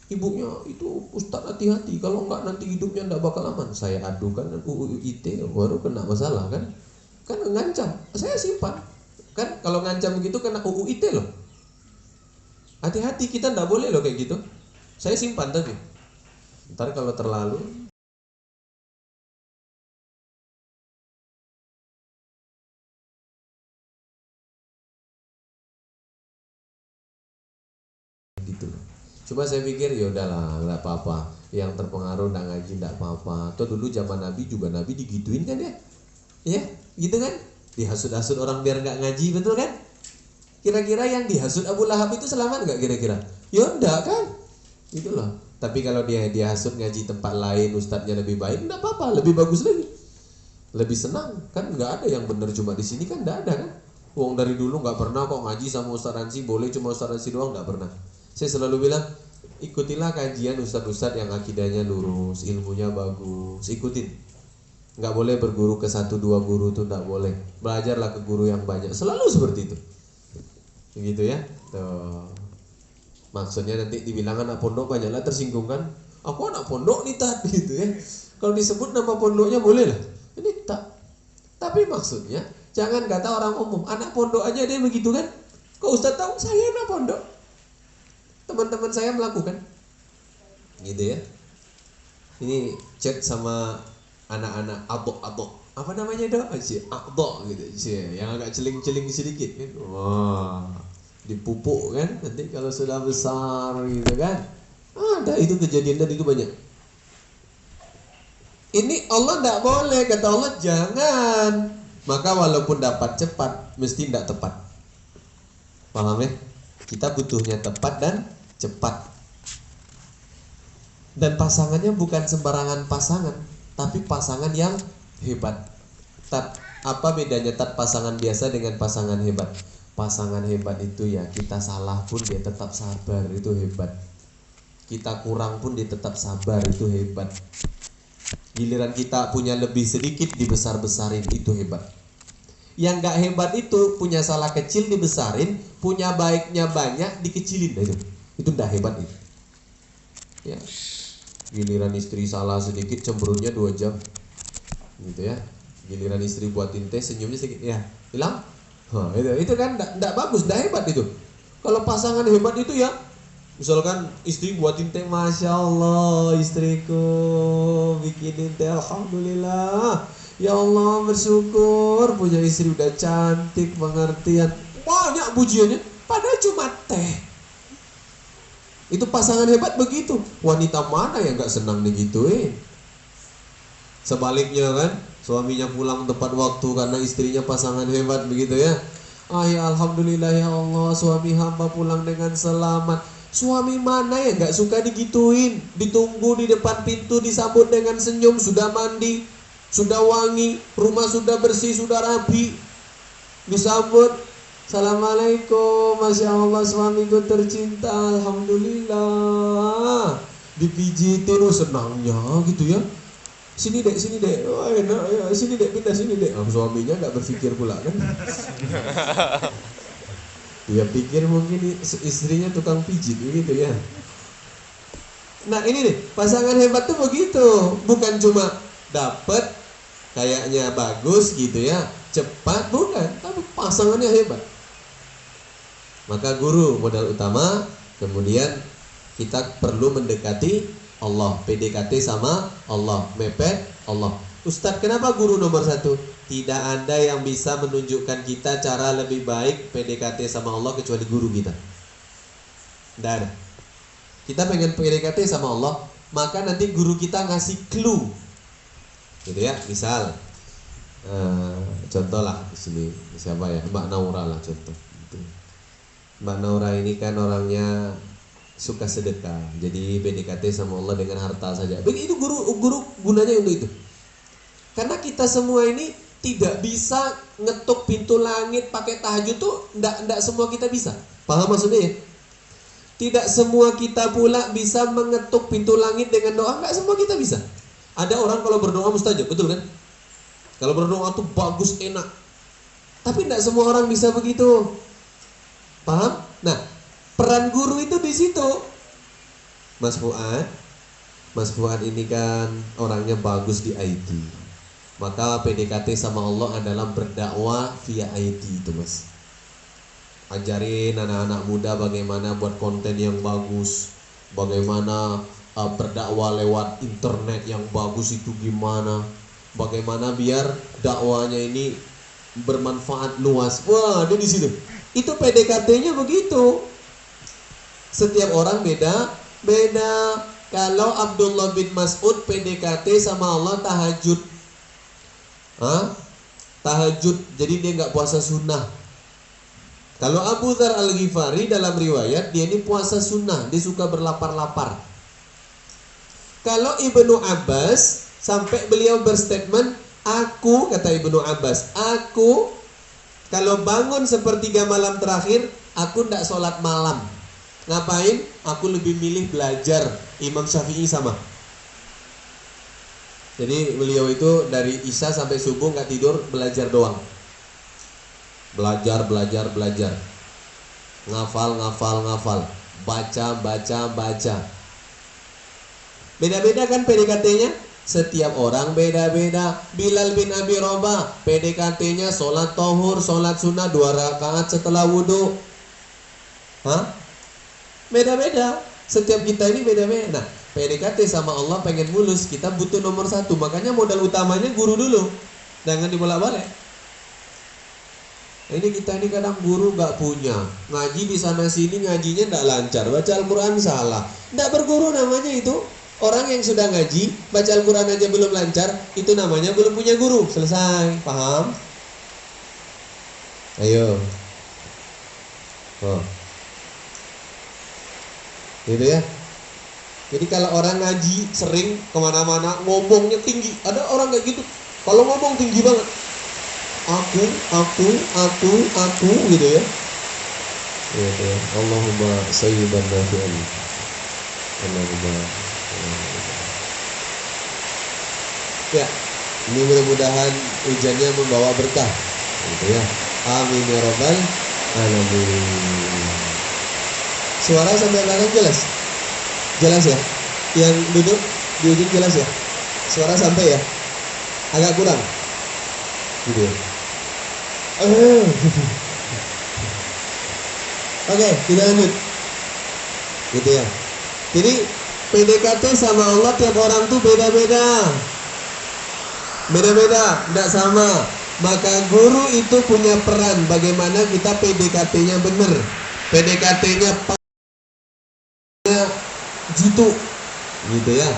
Ibunya itu ustadz hati-hati, kalau enggak nanti hidupnya enggak bakal aman. Saya adukan UU ITE baru kena masalah kan? Kan ngancam, saya simpan. Kan kalau ngancam begitu kena UU ITE loh. Hati-hati, kita enggak boleh loh kayak gitu. Saya simpan tadi. Ntar kalau terlalu gitu loh. Cuma saya pikir ya udahlah, nggak apa-apa. Yang terpengaruh nggak ngaji nggak apa-apa. Atau dulu zaman Nabi juga Nabi digituin kan ya? Ya, gitu kan? Dihasut-hasut orang biar nggak ngaji, betul kan? Kira-kira yang dihasut Abu Lahab itu selamat nggak kira-kira? Ya enggak kan? Gitu loh. Tapi kalau dia dihasut ngaji tempat lain, ustadznya lebih baik, nggak apa-apa, lebih bagus lagi, lebih senang kan? Nggak ada yang benar cuma di sini kan? Nggak ada kan? Wong dari dulu nggak pernah kok ngaji sama Ustadz Ransi, boleh cuma Ustadz Ransi doang, nggak pernah. Saya selalu bilang, ikutilah kajian ustadz-ustadz yang akidahnya lurus, ilmunya bagus, ikutin. Nggak boleh berguru ke 1-2 guru tuh nggak boleh. Belajarlah ke guru yang banyak, selalu seperti itu. Begitu ya. Tuh. Maksudnya nanti dibilang anak pondok banyaklah tersinggung kan? Aku anak pondok nih Tat, gitu ya. Kalau disebut nama pondoknya boleh lah. Ini tak. Tapi maksudnya jangan kata orang umum, anak pondok aja dia begitu kan? Kok ustadz tahu saya anak pondok? Teman-teman saya melakukan gitu ya. Ini chat sama anak-anak adok apa namanya dok? Adok gitu sih, yang agak celing-celing sedikit kan. Wah, dipupuk kan nanti kalau sudah besar gitu kan. Ada itu kejadian dan itu banyak. Ini Allah tidak boleh, kata Allah jangan. Maka walaupun dapat cepat mesti tidak tepat. Paham ya? Kita butuhnya tepat dan cepat. Dan pasangannya bukan sembarangan pasangan, tapi pasangan yang hebat. Apa bedanya pasangan biasa dengan pasangan hebat? Pasangan hebat itu ya kita salah pun dia tetap sabar, itu hebat. Kita kurang pun dia tetap sabar, itu hebat. Giliran kita punya lebih sedikit dibesar-besarin, itu hebat. Yang gak hebat itu punya salah kecil dibesarin, punya baiknya banyak dikecilin. Itu ndak hebat itu. Ya. Giliran istri salah sedikit cemberutnya 2 jam. Gitu ya. Giliran istri buatin teh senyumnya sedikit ya, hilang. Itu kan ndak bagus, ndak hebat itu. Kalau pasangan hebat itu ya, misalkan istri buatin teh, Masya Allah istriku bikinin teh, Alhamdulillah, ya Allah bersyukur punya istri udah cantik, pengertian, banyak pujiannya, padahal cuma teh. Itu pasangan hebat begitu. Wanita mana yang gak senang digituin? Sebaliknya kan, suaminya pulang tepat waktu karena istrinya pasangan hebat begitu ya. Ya Alhamdulillah ya Allah, suami hamba pulang dengan selamat. Suami mana yang gak suka digituin? Ditunggu di depan pintu, disambut dengan senyum, sudah mandi, sudah wangi, rumah sudah bersih, sudah rapi, disambut, Assalamualaikum, Masya Allah suamiku tercinta, Alhamdulillah, dipijitin, senangnya gitu ya. Sini dek, oh, enak ya, sini dek, pindah sini dek. Suaminya gak berpikir pula kan. Dia pikir mungkin istrinya tukang pijit gitu ya. Nah ini nih, pasangan hebat tuh begitu. Bukan cuma dapet kayaknya bagus gitu ya, cepat, bukan, tapi pasangannya hebat. Maka guru modal utama. Kemudian kita perlu mendekati Allah, PDKT sama Allah, mepet Allah. Ustadz, kenapa guru nomor 1? Tidak ada yang bisa menunjukkan kita cara lebih baik PDKT sama Allah kecuali guru kita. Tidak ada. Kita pengen PDKT sama Allah, maka nanti guru kita ngasih clue, gitu ya. Misal, contoh lah di sini siapa ya, Mbak Naura lah contoh. Gitu. Mbak Naura ini kan orangnya suka sedekah, jadi PDKT sama Allah dengan harta saja. Begitu guru gunanya untuk itu. Karena kita semua ini tidak bisa ngetuk pintu langit pakai tahajud tuh, ndak semua kita bisa. Paham maksudnya ya? Tidak semua kita pula bisa mengetuk pintu langit dengan doa, nggak semua kita bisa. Ada orang kalau berdoa mustajab, betul kan? Kalau berdoa tuh bagus, enak. Tapi nggak semua orang bisa begitu. Paham? Nah, peran guru itu di situ. Mas Fuad ini kan orangnya bagus di IT. Maka PDKT sama Allah adalah berdakwah via IT itu, Mas. Ajarin anak-anak muda bagaimana buat konten yang bagus, bagaimana berdakwah lewat internet yang bagus itu gimana, bagaimana biar dakwanya ini bermanfaat luas. Wah, dia di situ. Itu PDKT-nya begitu. Setiap orang beda. Kalau Abdullah bin Mas'ud PDKT sama Allah tahajud. Tahajud, jadi dia nggak puasa sunnah. Kalau Abu Dzar Al-Ghifari dalam riwayat dia ini puasa sunnah, dia suka berlapar-lapar. Kalau Ibnu Abbas sampai beliau berstatement, aku, kata Ibnu Abbas, aku kalau bangun sepertiga malam terakhir, aku tidak sholat malam. Ngapain? Aku lebih milih belajar. Imam Syafi'i sama. Jadi beliau itu dari Isya sampai subuh nggak tidur, belajar doang. Belajar. Ngafal. Baca. Beda-beda kan PDKT-nya? Setiap orang beda-beda. Bilal bin Abi Rabah PDKT-nya sholat tohur, sholat sunnah 2 rakaat setelah wudhu. Beda-beda. Setiap kita ini beda-beda. Nah, PDKT sama Allah pengen mulus, kita butuh nomor 1. Makanya modal utamanya guru dulu. Jangan dibolak-balik. Ini kita ini kadang guru gak punya, ngaji di sana sini ngajinya gak lancar, baca Al-Quran salah, gak berguru namanya itu. Orang yang sudah ngaji, baca Al-Quran aja belum lancar, itu namanya belum punya guru. Selesai, paham? Ayo. Gitu ya. Jadi kalau orang ngaji sering kemana-mana ngomongnya tinggi, ada orang kayak gitu. Kalau ngomong tinggi banget, aku gitu ya. Gitu. Allahumma sayyiban nafi'an. Allahumma. Ya, ini mudah-mudahan hujannya membawa berkah. Gitu ya. Amin ya rabbal alamin. Suara sampai belakang jelas? Jelas ya? Yang duduk di ujung jelas ya? Suara sampai ya? Agak kurang? Gitu ya? Oke, kita lanjut. Gitu ya. Jadi PDKT sama Allah tiap orang tuh beda-beda. Tidak sama. Maka guru itu punya peran bagaimana kita PDKT-nya benar. PDKT-nya jitu. Gitu ya.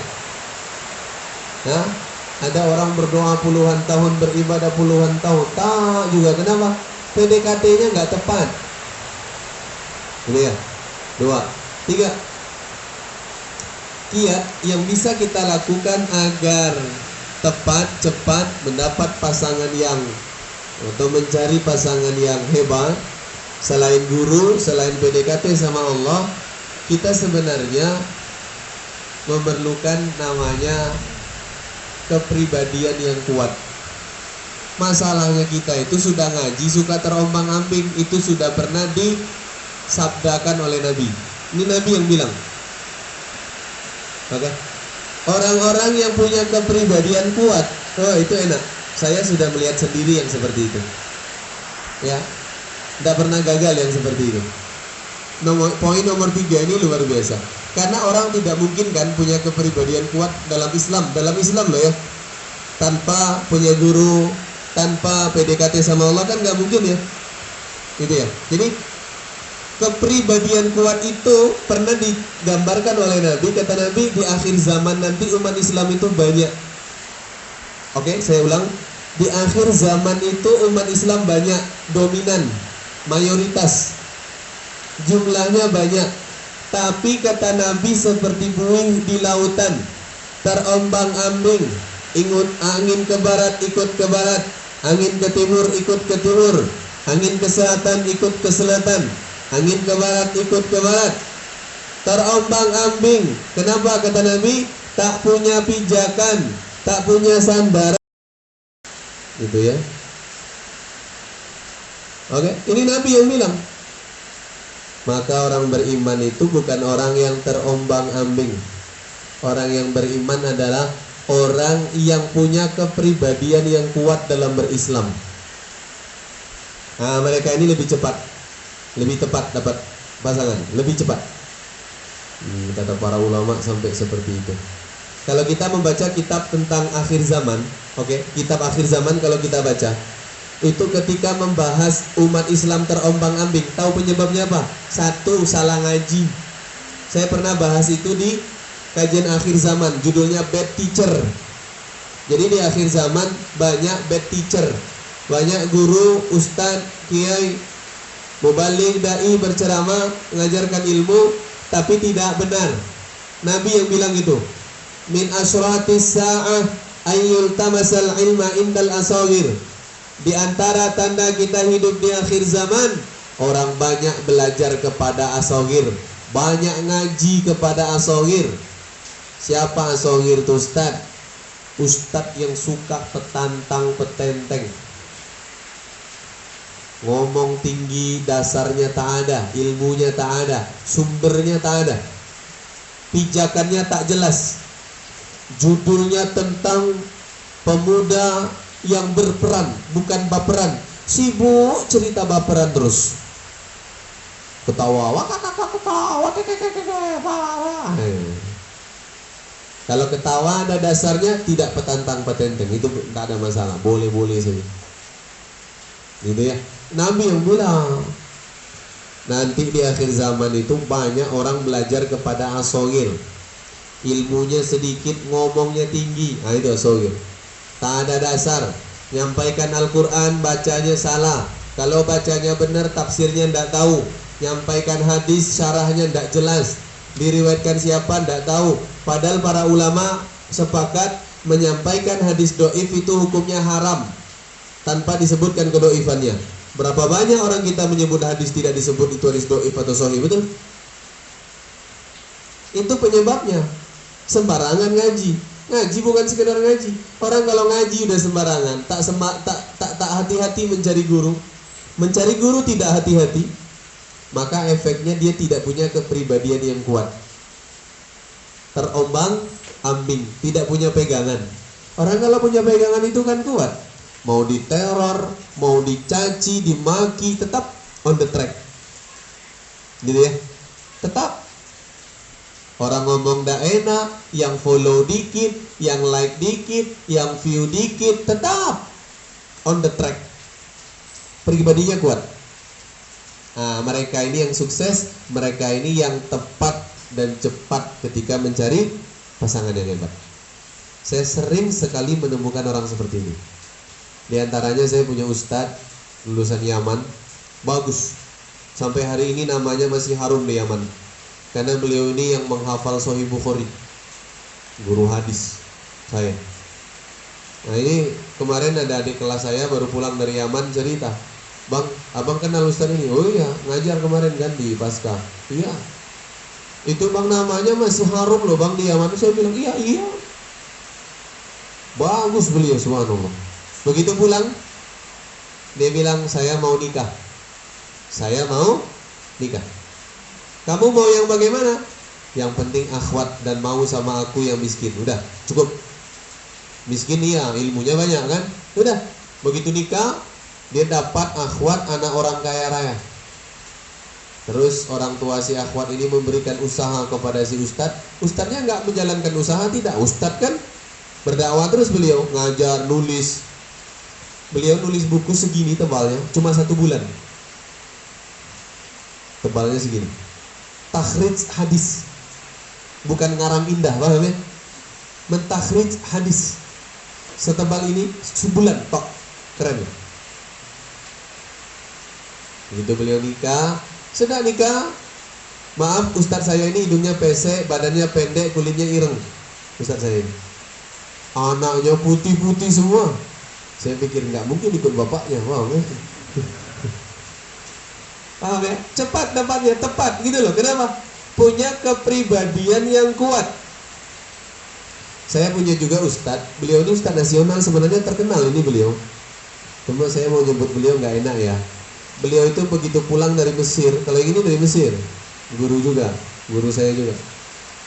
Nah, ada orang berdoa puluhan tahun, beribadah puluhan tahun, tak juga. Kenapa? PDKT-nya nggak tepat. Ini ya. 2, 3. Kiat yang bisa kita lakukan agar tepat, cepat mendapat pasangan yang, atau mencari pasangan yang hebat, selain guru, selain PDKT sama Allah, kita sebenarnya memerlukan namanya kepribadian yang kuat. Masalahnya kita itu sudah ngaji, suka terombang-ambing. Itu sudah pernah disabdakan oleh Nabi. Ini Nabi yang bilang. Oke. Orang-orang yang punya kepribadian kuat, oh itu enak. Saya sudah melihat sendiri yang seperti itu. Ya, tidak pernah gagal yang seperti itu. Poin nomor 3 ini luar biasa. Karena orang tidak mungkin kan punya kepribadian kuat dalam Islam loh ya. Tanpa punya guru, tanpa PDKT sama Allah kan nggak mungkin ya. Gitu ya. Jadi kepribadian kuat itu pernah digambarkan oleh Nabi. Kata Nabi, di akhir zaman nanti umat Islam itu banyak. Oke, saya ulang. Di akhir zaman itu umat Islam banyak, dominan, mayoritas, jumlahnya banyak. Tapi kata Nabi seperti buih di lautan, terombang-ambing. Angin ke barat ikut ke barat, angin ke timur ikut ke timur, angin ke selatan ikut ke selatan, angin ke barat ikut ke barat, terombang-ambing. Kenapa kata Nabi? Tak punya pijakan, tak punya sandaran. Gitu ya. Oke, ini Nabi yang bilang. Maka orang beriman itu bukan orang yang terombang-ambing. Orang yang beriman adalah orang yang punya kepribadian yang kuat dalam berislam. Nah, mereka ini lebih cepat, lebih tepat dapat pasangan, lebih cepat. Kata para ulama sampai seperti itu. Kalau kita membaca kitab tentang akhir zaman, kitab akhir zaman kalau kita baca, itu ketika membahas umat Islam terombang-ambing, tahu penyebabnya apa? Satu, salah ngaji. Saya pernah bahas itu di kajian akhir zaman, judulnya bad teacher. Jadi di akhir zaman banyak bad teacher, banyak guru, ustadz, kiai, mubaligh, dai berceramah, mengajarkan ilmu tapi tidak benar. Nabi yang bilang itu, min asyratis sa'ah ayyul tamasal ilma indal asagir. Di antara tanda kita hidup di akhir zaman, orang banyak belajar kepada asagir, banyak ngaji kepada asagir. Siapa asagir itu? Ustadz. Ustadz yang suka petantang petenteng, ngomong tinggi, dasarnya tak ada, ilmunya tak ada, sumbernya tak ada, pijakannya tak jelas. Judulnya tentang pemuda yang berperan, bukan baperan. Sibuk cerita baperan terus. Ketawa, kalau ketawa ada dasarnya, tidak petantang petenteng, itu tidak ada masalah, boleh-boleh saja. Gitu ya. Nabi yang bilang, nanti di akhir zaman itu banyak orang belajar kepada asogir, ilmunya sedikit, ngomongnya tinggi. Nah itu asogir, tak ada dasar, nyampaikan Al-Quran bacanya salah, kalau bacanya benar tafsirnya tidak tahu, nyampaikan hadis syarahnya tidak jelas, diriwayatkan siapa tidak tahu. Padahal para ulama sepakat menyampaikan hadis doif itu hukumnya haram tanpa disebutkan kedoifannya. Berapa banyak orang kita menyebut hadis tidak disebut itu hadis doif atau sahih, betul? Itu penyebabnya sembarangan ngaji. Ngaji bukan sekedar ngaji. Orang kalau ngaji udah sembarangan, tak hati-hati mencari guru. Mencari guru tidak hati-hati, maka efeknya dia tidak punya kepribadian yang kuat. Terombang-ambing, tidak punya pegangan. Orang kalau punya pegangan itu kan kuat. Mau diteror, mau dicaci, dimaki, tetap on the track. Gitu ya. Tetap. Orang ngomong dak enak, yang follow dikit, yang like dikit, yang view dikit, tetap on the track. Pribadinya kuat. Nah, mereka ini yang sukses, mereka ini yang tepat dan cepat ketika mencari pasangan yang hebat. Saya sering sekali menemukan orang seperti ini. Di antaranya saya punya ustadz lulusan Yaman, bagus. Sampai hari ini namanya masih harum di Yaman, karena beliau ini yang menghafal Sahih Bukhari, guru hadis saya. Nah ini kemarin ada adik kelas saya baru pulang dari Yaman cerita, "Bang, abang kenal ustadz ini?" "Oh iya, ngajar kemarin kan di Pasca." "Iya, itu bang namanya masih harum loh bang di Yaman." Saya bilang, iya, bagus beliau, subhanallah. Begitu pulang, dia bilang, "Saya mau nikah. Saya mau nikah." "Kamu mau yang bagaimana?" "Yang penting akhwat dan mau sama aku yang miskin." "Udah, cukup." Miskin iya, ilmunya banyak kan. Udah, begitu nikah, dia dapat akhwat anak orang kaya raya. Terus orang tua si akhwat ini memberikan usaha kepada si ustadz. Ustadznya nggak menjalankan usaha, tidak. Ustadz kan berdakwah terus, beliau ngajar, nulis. Beliau nulis buku segini tebalnya, cuma 1 bulan. tebalnya segini. Takhrij hadis, bukan ngarang indah, paham ya? Mentakhrij hadis setebal ini sebulan tok, keren ya? Begitu beliau nikah, sudah nikah. Maaf, ustadz saya ini hidungnya pesek, badannya pendek, kulitnya ireng. Ustadz saya ini, anaknya putih-putih semua. Saya pikir nggak mungkin ikut bapaknya, wow. Paham ya? Cepat dapatnya, tepat gitu loh. Kenapa? Punya kepribadian yang kuat. Saya punya juga ustadz, beliau ini ustadz nasional, sebenarnya terkenal ini beliau. Cuma saya mau nyebut beliau nggak enak ya. Beliau itu begitu pulang dari Mesir, kalau yang ini dari Mesir, guru juga, guru saya juga.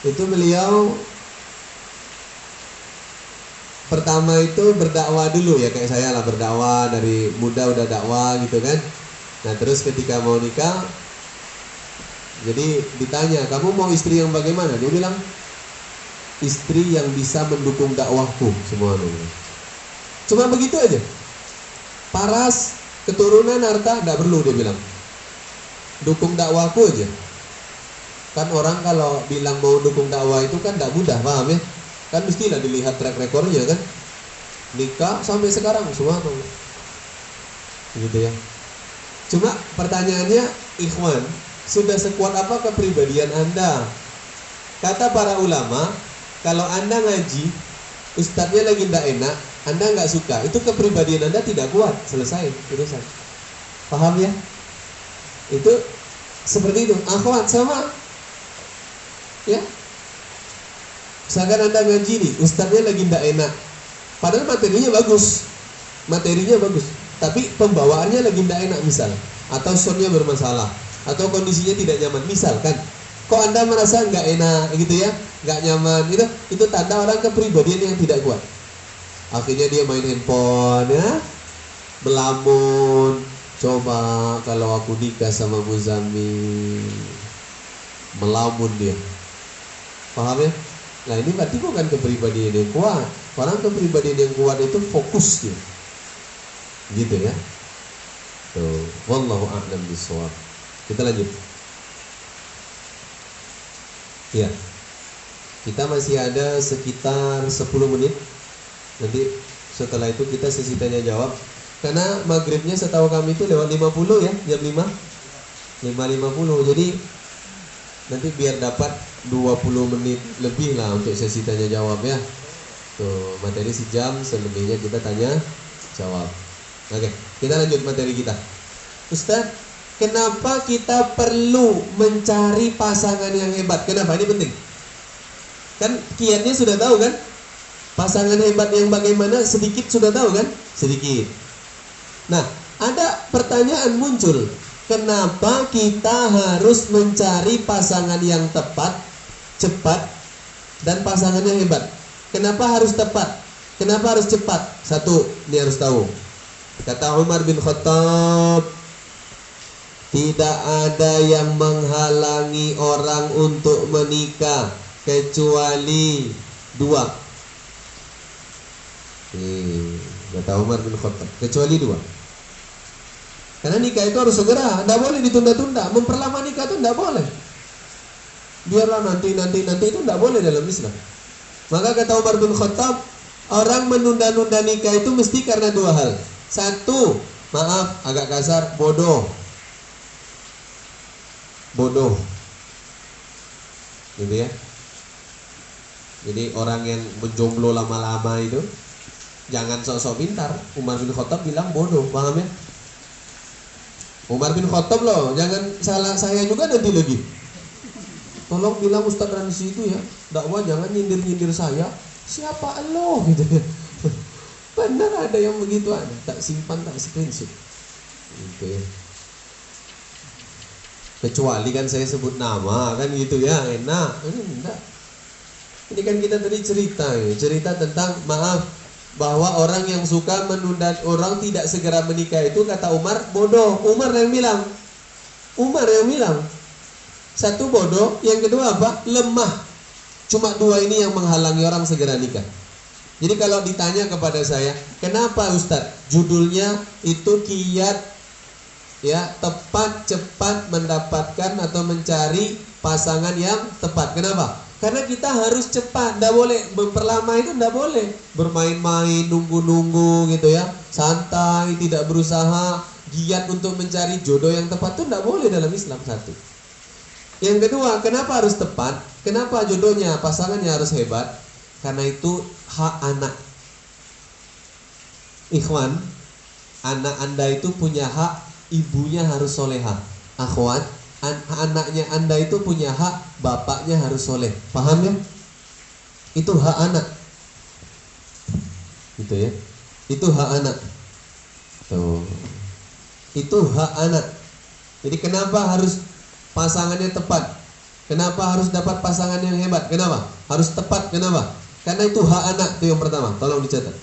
Itu beliau pertama itu berdakwah dulu ya, kayak saya lah, berdakwah dari muda udah dakwah gitu kan. Nah terus ketika mau nikah, jadi ditanya, kamu mau istri yang bagaimana? Dia bilang, istri yang bisa mendukung dakwahku semua. Cuma begitu aja. Paras, keturunan, harta, tidak perlu, dia bilang. Dukung dakwahku aja. Kan orang kalau bilang mau dukung dakwah itu kan tidak mudah, paham ya? Kan mestilah dilihat track recordnya kan. Nikah sampai sekarang, subhanallah. Gitu ya. Cuma pertanyaannya, ikhwan, sudah sekuat apa kepribadian Anda? Kata para ulama, kalau Anda ngaji, ustadznya lagi tidak enak, Anda nggak suka, itu kepribadian Anda tidak kuat, selesai urusan. Paham ya? Itu seperti itu. Akhwat sama, ya. Misalkan Anda ngaji nih, ustadznya lagi tidak enak, padahal materinya bagus, tapi pembawaannya lagi tidak enak misal, atau soundnya bermasalah, atau kondisinya tidak nyaman, misalkan. Kok Anda merasa nggak enak gitu ya, nggak nyaman gitu, itu tanda orang kepribadian yang tidak kuat. Akhirnya dia main handphone ya, melamun. Coba kalau aku nikah sama Muzammil, melamun dia. Paham ya? Nah ini berarti bukan kepribadian yang kuat. Orang kepribadian yang kuat itu fokus dia. Gitu ya. Tuh, wallahu a'lam bishawab. Kita lanjut. Ya. Kita masih ada sekitar 10 menit. Nanti setelah itu kita sesi tanya jawab. Karena maghribnya setahu kami itu lewat 50 ya, jam 5 5.50. Jadi nanti biar dapat 20 menit lebih lah untuk sesi tanya jawab ya. Tuh, materi sejam, selebihnya kita tanya jawab. Oke, kita lanjut materi kita. Ustaz, kenapa kita perlu mencari pasangan yang hebat? Kenapa? Ini penting. Kan kiatnya sudah tahu kan? Pasangan hebat yang bagaimana sedikit sudah tahu kan? Sedikit. Nah, ada pertanyaan muncul. Kenapa kita harus mencari pasangan yang tepat, cepat, dan pasangannya hebat? Kenapa harus tepat? Kenapa harus cepat? Satu, ini harus tahu. Kata Umar bin Khattab, tidak ada yang menghalangi orang untuk menikah kecuali dua. Kata Umar bin Khattab, kecuali dua. Karena nikah itu harus segera, tidak boleh ditunda-tunda. Memperlama nikah itu tidak boleh. Biarlah nanti itu tidak boleh dalam Islam. Maka kata Umar bin Khattab, orang menunda-nunda nikah itu mesti karena dua hal. Satu, maaf agak kasar, bodoh. Gitu ya. Jadi orang yang menjomblo lama-lama itu jangan sok-sok pintar. Umar bin Khattab bilang bodoh, paham ya? Umar bin Khattab loh, jangan salah saya juga nanti lagi. Tolong bilang Ustadz Ransi itu ya, dakwah jangan nyindir-nyindir saya. Siapa lo gitu ya. Benar ada yang begitu ada, tak simpan tak screenshot. Gitu ya. Kecuali kan saya sebut nama kan gitu ya, enak. Ini enggak. Ini kan kita tadi cerita tentang maaf bahwa orang yang suka menunda, orang tidak segera menikah itu kata Umar bodoh. Umar yang bilang. Satu bodoh, yang kedua apa? Lemah. Cuma dua ini yang menghalangi orang segera nikah. Jadi kalau ditanya kepada saya, kenapa Ustadz? Judulnya itu kiat ya, tepat, cepat mendapatkan atau mencari pasangan yang tepat. Kenapa? Karena kita harus cepat, tidak boleh memperlama, itu tidak boleh bermain-main, nunggu-nunggu gitu ya, santai, tidak berusaha giat untuk mencari jodoh yang tepat, itu tidak boleh dalam Islam. Satu. Yang kedua, kenapa harus tepat? Kenapa jodohnya, pasangannya harus hebat? Karena itu hak anak. Ikhwan, anak Anda itu punya hak, ibunya harus solehah. Akhwat, anaknya Anda itu punya hak, bapaknya harus soleh. Paham ya? Itu hak anak. Gitu ya. Itu hak anak. Tuh. Itu hak anak. Jadi kenapa harus pasangannya tepat? Kenapa harus dapat pasangan yang hebat? Kenapa? Harus tepat. Kenapa? Karena itu hak anak. Itu yang pertama. Tolong dicatat.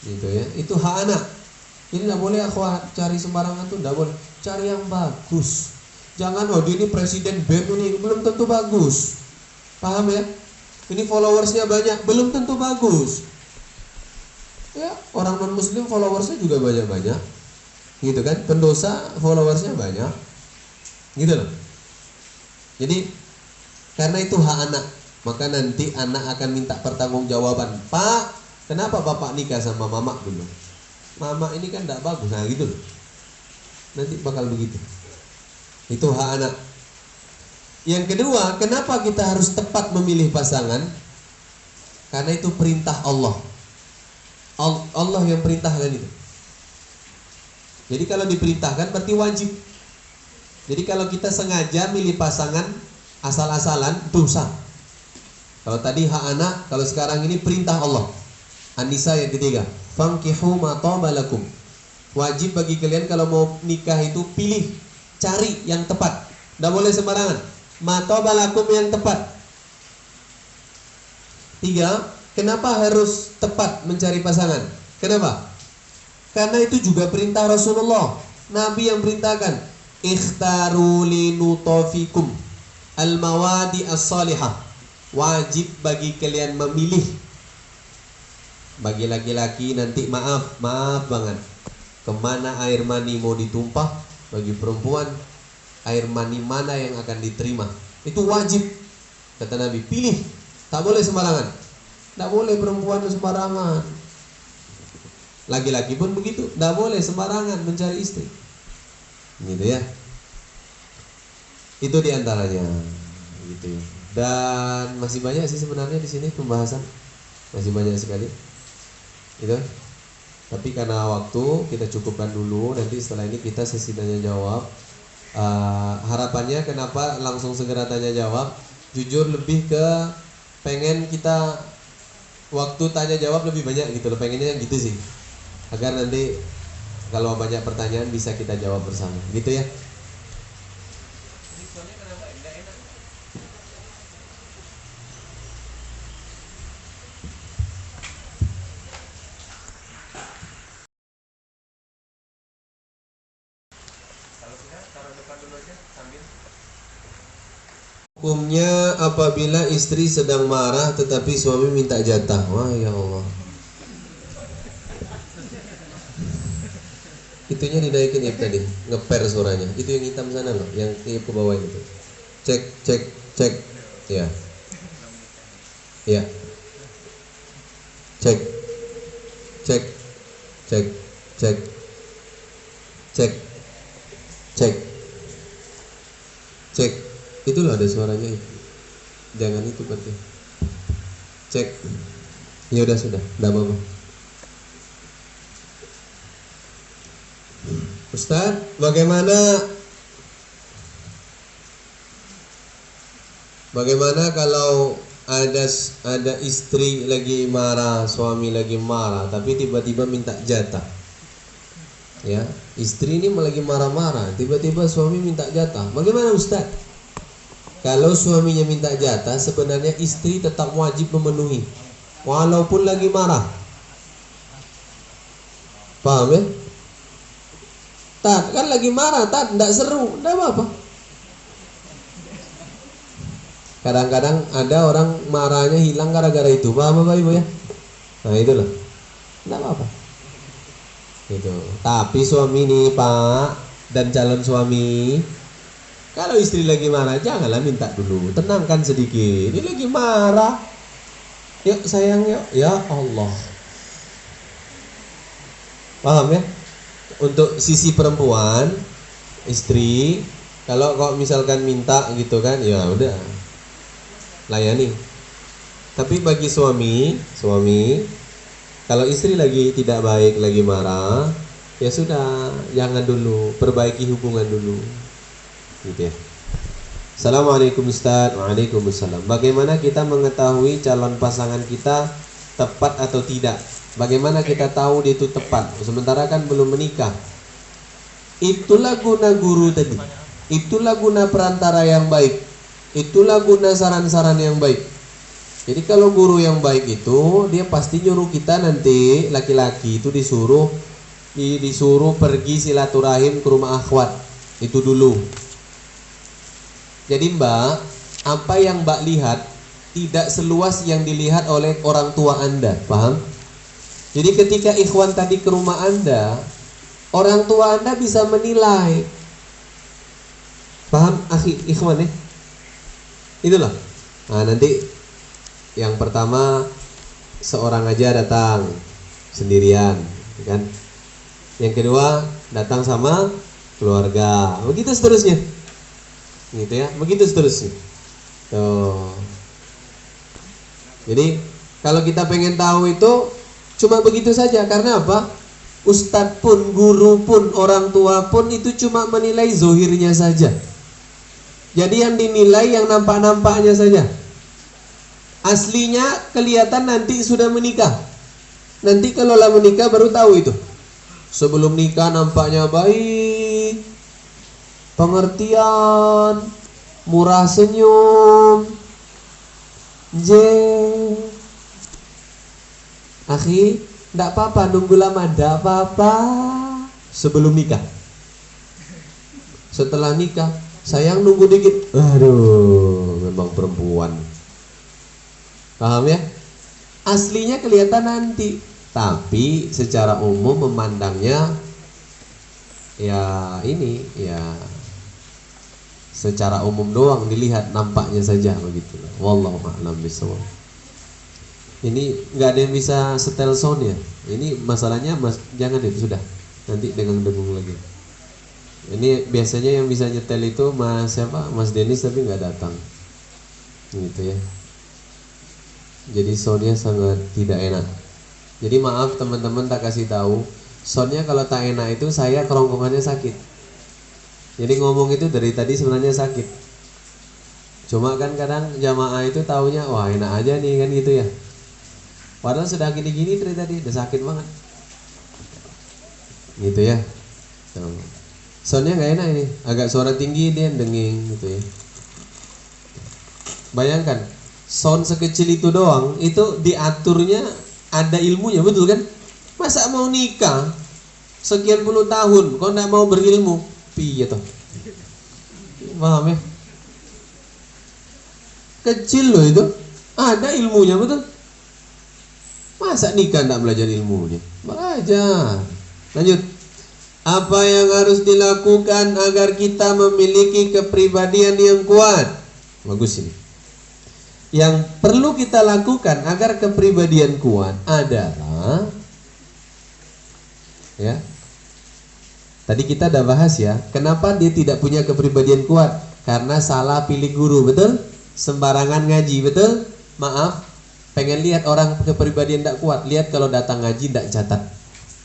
Gitu ya. Itu hak anak. Ini tidak boleh akhwat cari sembarangan tuh, tidak boleh. Cari yang bagus. Jangan, oh dia ini presiden BEM ini, belum tentu bagus. Paham ya? Ini followersnya banyak, belum tentu bagus. Ya, orang non muslim followersnya juga banyak-banyak. Gitu kan? Pendosa followersnya banyak. Gitu loh. Jadi karena itu hak anak, maka nanti anak akan minta pertanggungjawaban. Pak, kenapa bapak nikah sama mama dulu? Mama ini kan tidak bagus, nah gitu loh. Nanti bakal begitu. Itu hak anak. Yang kedua, kenapa kita harus tepat memilih pasangan? Karena itu perintah Allah. Allah yang perintahkan itu. Jadi kalau diperintahkan berarti wajib. Jadi kalau kita sengaja milih pasangan asal-asalan, dosa. Kalau tadi hak anak, kalau sekarang ini perintah Allah. An-Nisa yang ketiga, fankihu ma taba lakum. Wajib bagi kalian kalau mau nikah itu pilih, cari yang tepat. Tidak boleh sembarangan. Ma taba lakum yang tepat. Tiga, kenapa harus tepat mencari pasangan? Kenapa? Karena itu juga perintah Rasulullah. Nabi yang perintahkan, ikhtaru linutofikum al-mawadi as-salihah. Wajib bagi kalian memilih. Bagi laki-laki nanti maaf banget, kemana air mani mau ditumpah. Bagi perempuan, air mani mana yang akan diterima. Itu wajib. Kata Nabi, pilih. Tak boleh sembarangan. Tak boleh perempuan sembarangan. Laki-laki pun begitu. Tak boleh sembarangan mencari istri. Gitu ya. Itu diantaranya. Gitu. Dan masih banyak sih sebenarnya di sini pembahasan. Masih banyak sekali. Gitu. Tapi karena waktu kita cukupkan dulu. Nanti setelah ini kita sesi tanya jawab. Harapannya kenapa langsung segera tanya jawab? Jujur lebih ke pengen kita waktu tanya jawab lebih banyak gitu loh. Pengennya gitu sih. Agar nanti kalau banyak pertanyaan bisa kita jawab bersama. Gitu ya. Hukumnya apabila istri sedang marah tetapi suami minta jatah. Wah ya Allah. Itunya dinaikin ya tadi, ngeper suaranya. Itu yang hitam sana loh, yang ke bawah itu. Cek. Ya. Ya. Cek. Itulah ada suaranya itu. Jangan itu berarti. Cek. Ya udah sudah, enggak apa-apa. Ustaz, bagaimana kalau ada istri lagi marah, suami lagi marah, tapi tiba-tiba minta jatah? Ya, istri ini lagi marah-marah, tiba-tiba suami minta jatah. Bagaimana Ustaz? Kalau suaminya minta jatah, sebenarnya istri tetap wajib memenuhi, walaupun lagi marah. Paham ya? Tat, kan lagi marah, Tat, enggak seru, enggak apa-apa. Kadang-kadang ada orang marahnya hilang gara-gara itu. Paham Bapak Ibu ya? Nah itulah, enggak apa-apa. Gitu. Tapi suami nih Pak dan calon suami, kalau istri lagi marah janganlah minta dulu, tenangkan sedikit. Ini lagi marah. Yuk sayang yuk. Ya Allah. Paham ya? Untuk sisi perempuan, istri, kalau kok misalkan minta gitu kan, ya udah layani. Tapi bagi suami, kalau istri lagi tidak baik, lagi marah, ya sudah, jangan dulu, perbaiki hubungan dulu. Gitu ya. Assalamualaikum Ustaz. Waalaikumsalam. Bagaimana kita mengetahui calon pasangan kita tepat atau tidak? Bagaimana kita tahu dia itu tepat? Sementara kan belum menikah. Itulah guna guru tadi. Itulah guna perantara yang baik. Itulah guna saran-saran yang baik. Jadi kalau guru yang baik itu, dia pasti nyuruh kita nanti, laki-laki itu disuruh pergi silaturahim ke rumah akhwat. Itu dulu. Jadi Mbak, apa yang Mbak lihat tidak seluas yang dilihat oleh orang tua Anda, paham? Jadi ketika ikhwan tadi ke rumah Anda, orang tua Anda bisa menilai. Paham akhi ikhwan ya? Itulah. Nah, nanti yang pertama seorang aja datang sendirian, kan? Yang kedua datang sama keluarga. Begitu seterusnya. Gitu ya, begitu seterusnya. Tuh. Jadi kalau kita pengen tahu itu cuma begitu saja. Karena apa? Ustadz pun, guru pun, orang tua pun itu cuma menilai zohirnya saja. Jadi yang dinilai yang nampak-nampaknya saja. Aslinya kelihatan nanti sudah menikah. Nanti kalau lah menikah baru tahu itu. Sebelum nikah nampaknya baik, pengertian, murah senyum, akhi, tidak apa-apa, nunggu lama, tidak apa-apa. Sebelum nikah. Setelah nikah, sayang nunggu dikit. Aduh, memang perempuan. Paham ya? Aslinya kelihatan nanti, tapi secara umum memandangnya ya ini ya secara umum doang dilihat, nampaknya saja begitu. Wallahu a'lam bishawab. Ini nggak ada yang bisa setel sound ya. Ini masalahnya mas, jangan itu sudah. Nanti dengung-dengung lagi. Ini biasanya yang bisa nyetel itu Mas siapa? Mas Denis, tapi nggak datang. Gitu ya. Jadi soundnya sangat tidak enak. Jadi maaf teman-teman tak kasih tahu. Soundnya kalau tak enak itu saya kerongkongannya sakit. Jadi ngomong itu dari tadi sebenarnya sakit. Cuma kan kadang jamaah itu taunya wah enak aja nih kan gitu ya. Padahal sudah gini-gini dari tadi udah sakit banget. Gitu ya. Soundnya nggak enak ini. Agak suara tinggi dia denging gitu ya. Bayangkan sound sekecil itu doang, itu diaturnya ada ilmunya, betul kan? Masa mau nikah sekian puluh tahun kau nggak mau berilmu, piye toh? Paham ya? Kecil loh itu, ada ilmunya, betul? Masa nikah nggak belajar ilmunya? Belajar. Lanjut. Apa yang harus dilakukan agar kita memiliki kepribadian yang kuat? Bagus ini. Yang perlu kita lakukan agar kepribadian kuat adalah ya. Tadi kita udah bahas ya, kenapa dia tidak punya kepribadian kuat? Karena salah pilih guru, betul? Sembarangan ngaji, betul? Maaf, pengen lihat orang kepribadian tidak kuat, lihat kalau datang ngaji tidak catat.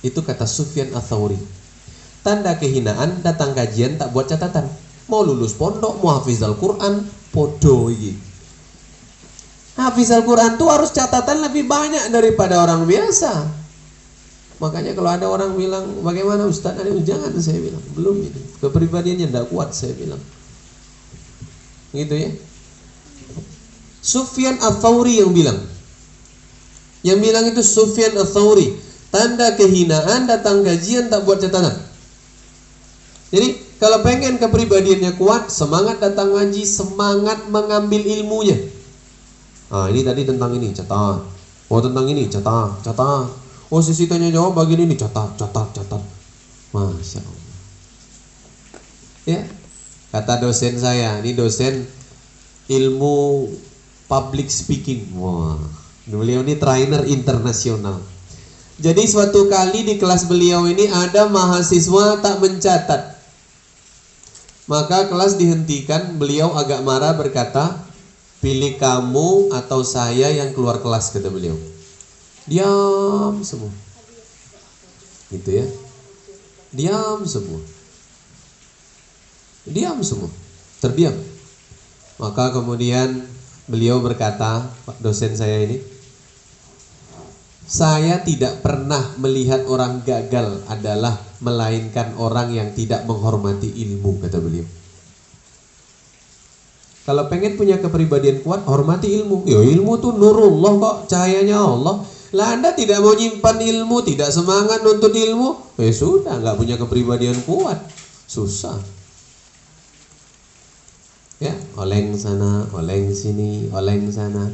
Itu kata Sufyan Ats-Tsauri. Tanda kehinaan datang kajian tak buat catatan. Mau lulus pondok, mau hafiz Al-Quran, podo iki. Hafiz Al-Quran tuh harus catatan lebih banyak daripada orang biasa. Makanya kalau ada orang bilang, bagaimana Ustaz? Jangan, saya bilang, belum ini. Kepribadiannya tidak kuat, saya bilang. Gitu ya. Sufyan Ats-Tsauri yang bilang. Yang bilang itu Sufyan Ats-Tsauri. Tanda kehinaan datang kajian tak buat catatan. Jadi kalau pengen kepribadiannya kuat, semangat datang ngaji, semangat mengambil ilmunya. Ah, ini tadi tentang ini, catat. Oh, tentang ini, catat. Posisi tanya jawab bagian ini catat. Masya Allah. Ya, kata dosen saya, ini dosen ilmu public speaking. Wah, beliau ini trainer internasional. Jadi suatu kali di kelas beliau ini ada mahasiswa tak mencatat. Maka kelas dihentikan, beliau agak marah berkata, pilih kamu atau saya yang keluar kelas, kata beliau. Diam semua. Gitu ya. Diam semua. Terdiam. Maka kemudian beliau berkata, Pak dosen saya ini, saya tidak pernah melihat orang gagal adalah melainkan orang yang tidak menghormati ilmu, kata beliau. Kalau pengen punya kepribadian kuat, hormati ilmu. Ya, ilmu tuh nurullah kok, cahayanya Allah. Lah Anda tidak mau nyimpan ilmu, tidak semangat nuntut ilmu, sudah nggak punya kepribadian kuat, susah. Ya, oleng sana, oleng sini, oleng sana,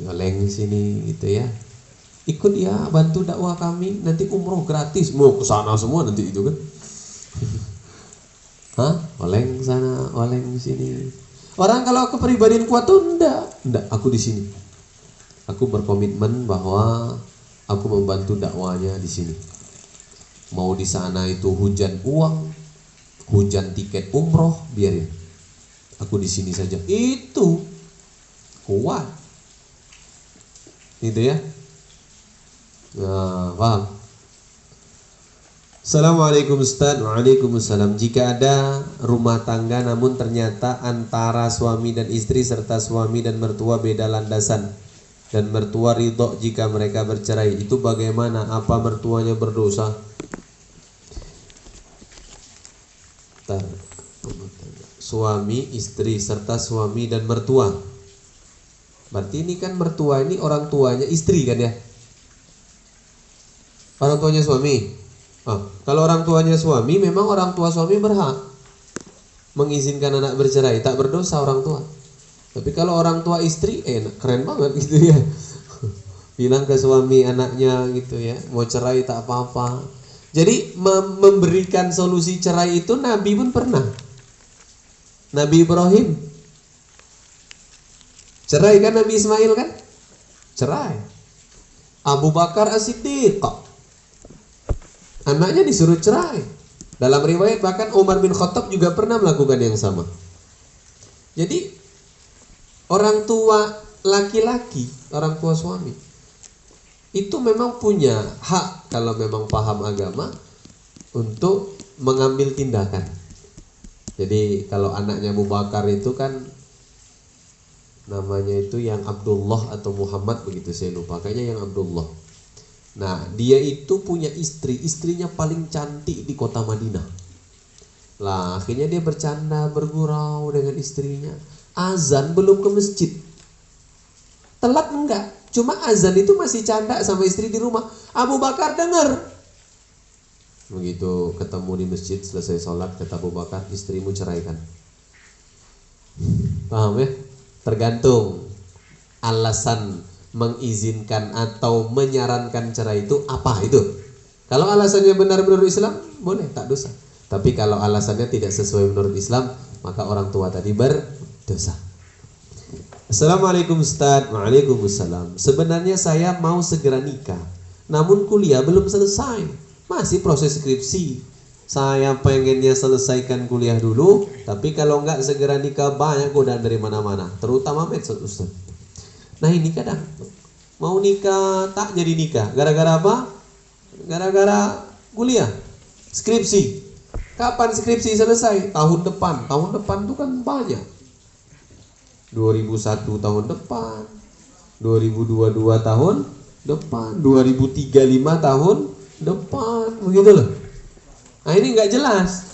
oleng sini, gitu ya. Ikut ya, bantu dakwah kami, nanti umroh gratis, mau ke sana semua nanti itu kan. Hah? Oleng sana, oleng sini. Orang kalau kepribadian kuat tuh enggak, aku di sini. Aku berkomitmen bahwa aku membantu dakwahnya di sini. Mau di sana itu hujan uang, hujan tiket umroh, biarin. Aku di sini saja. Itu kuat. Itu ya. Nah, paham? Assalamualaikum Ustaz. Waalaikumsalam. Jika ada rumah tangga namun ternyata antara suami dan istri serta suami dan mertua beda landasan dan mertua ridho jika mereka bercerai, itu bagaimana? Apa mertuanya berdosa? Suami, istri serta suami dan mertua. Berarti ini kan mertua ini orang tuanya istri kan ya? Orang tuanya suami. Kalau orang tuanya suami, memang orang tua suami berhak mengizinkan anak bercerai, tak berdosa orang tua. Tapi kalau orang tua istri, keren banget gitu ya. Bilang ke suami anaknya gitu ya, mau cerai tak apa-apa. Jadi memberikan solusi cerai itu Nabi pun pernah. Nabi Ibrahim cerai kan, Nabi Ismail kan cerai. Abu Bakar As-Siddiq anaknya disuruh cerai. Dalam riwayat bahkan Umar bin Khattab juga pernah melakukan yang sama. Jadi orang tua laki-laki, orang tua suami itu memang punya hak kalau memang paham agama untuk mengambil tindakan. Jadi kalau anaknya Abu Bakar itu kan namanya itu yang Abdullah atau Muhammad begitu, saya lupa, kayaknya yang Abdullah. Nah, dia itu punya istri, istrinya paling cantik di kota Madinah. Lah, akhirnya dia bercanda, bergurau dengan istrinya. Azan belum ke masjid. Telat enggak, cuma azan itu masih canda sama istri di rumah. Abu Bakar dengar. Begitu ketemu di masjid selesai sholat, kata Abu Bakar, istrimu ceraikan. Paham ya? Tergantung alasan mengizinkan atau menyarankan cerai itu apa itu. Kalau alasannya benar menurut Islam, boleh, tak dosa. Tapi kalau alasannya tidak sesuai menurut Islam, maka orang tua tadi berdosa. Assalamualaikum Ustaz. Waalaikumsalam. Sebenarnya saya mau segera nikah, namun kuliah belum selesai, masih proses skripsi. Saya pengennya selesaikan kuliah dulu, tapi kalau enggak segera nikah banyak godaan dari mana-mana, terutama medsos Ustaz. Nah ini kadang mau nikah tak jadi nikah. Gara-gara apa? Gara-gara kuliah, skripsi. Kapan skripsi selesai? Tahun depan. Tahun depan itu kan banyak. 2001 tahun depan, 2022 tahun depan, 2035 tahun depan, begitu loh. Nah ini nggak jelas.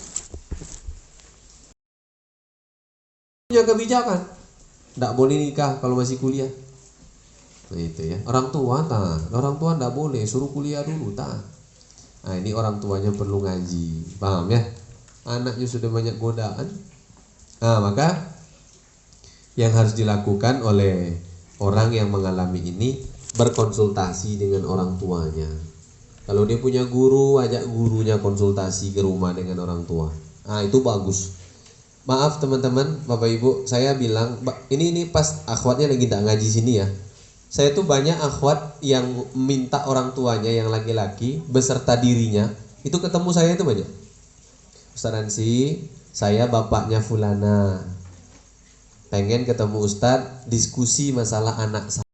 Punya kebijakan, nggak boleh nikah kalau masih kuliah. Nah itu ya, orang tua nggak boleh, suruh kuliah dulu tak. Nah ini orang tuanya perlu ngaji, paham ya? Anaknya sudah banyak godaan. Nah maka yang harus dilakukan oleh orang yang mengalami ini, berkonsultasi dengan orang tuanya. Kalau dia punya guru, ajak gurunya konsultasi ke rumah dengan orang tua. Nah, itu bagus. Maaf teman-teman, Bapak Ibu, saya bilang ini pas akhwatnya lagi tak ngaji sini ya. Saya tuh banyak akhwat yang minta orang tuanya yang laki-laki beserta dirinya itu ketemu saya itu banyak. Ustaz Ansi, saya bapaknya Fulana. Pengen ketemu Ustadz diskusi masalah anak saya.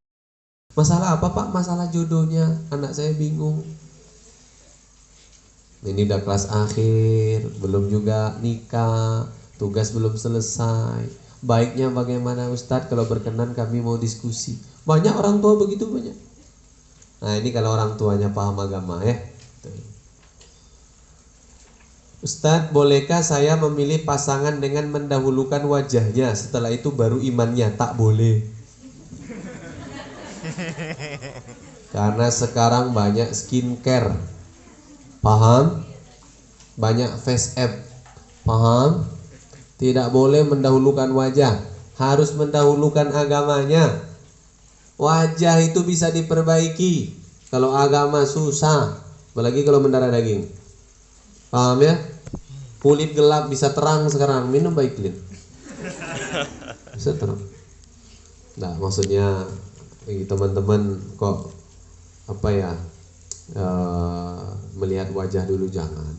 Masalah apa Pak? Masalah jodohnya. Anak saya bingung. Ini udah kelas akhir, belum juga nikah, tugas belum selesai. Baiknya bagaimana Ustadz, kalau berkenan kami mau diskusi. Banyak orang tua begitu banyak. Nah ini kalau orang tuanya paham agama ya. Ustadz, bolehkah saya memilih pasangan dengan mendahulukan wajahnya, setelah itu baru imannya? Tak boleh. Karena sekarang banyak skincare, paham? Banyak face app, paham? Tidak boleh mendahulukan wajah, harus mendahulukan agamanya. Wajah itu bisa diperbaiki, kalau agama susah, apalagi kalau mendarah daging. Paham ya? Kulit gelap bisa terang sekarang, minum Baiklin. Bisa terang. Nah, maksudnya teman-teman kok apa ya? Melihat wajah dulu jangan.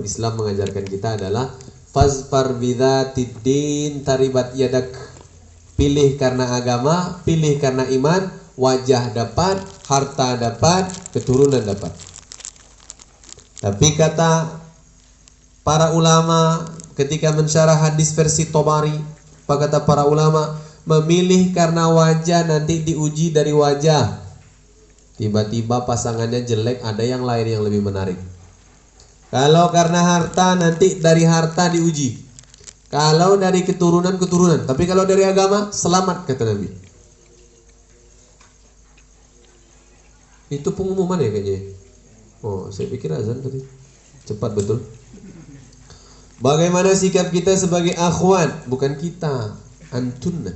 Islam mengajarkan kita adalah fazfar bidzatiddin taribat yadak. Pilih karena agama, pilih karena iman, wajah dapat, harta dapat, keturunan dapat. Tapi kata para ulama ketika mensyarah hadis versi Tobari, apa kata para ulama? Memilih karena wajah nanti diuji dari wajah. Tiba-tiba pasangannya jelek, ada yang lain yang lebih menarik. Kalau karena harta nanti dari harta diuji. Kalau dari keturunan, tapi kalau dari agama selamat kata Nabi. Itu pengumuman ya kayaknya. Oh, saya pikir azan tadi. Cepat betul. Bagaimana sikap kita sebagai akhwat? Bukan kita, antun.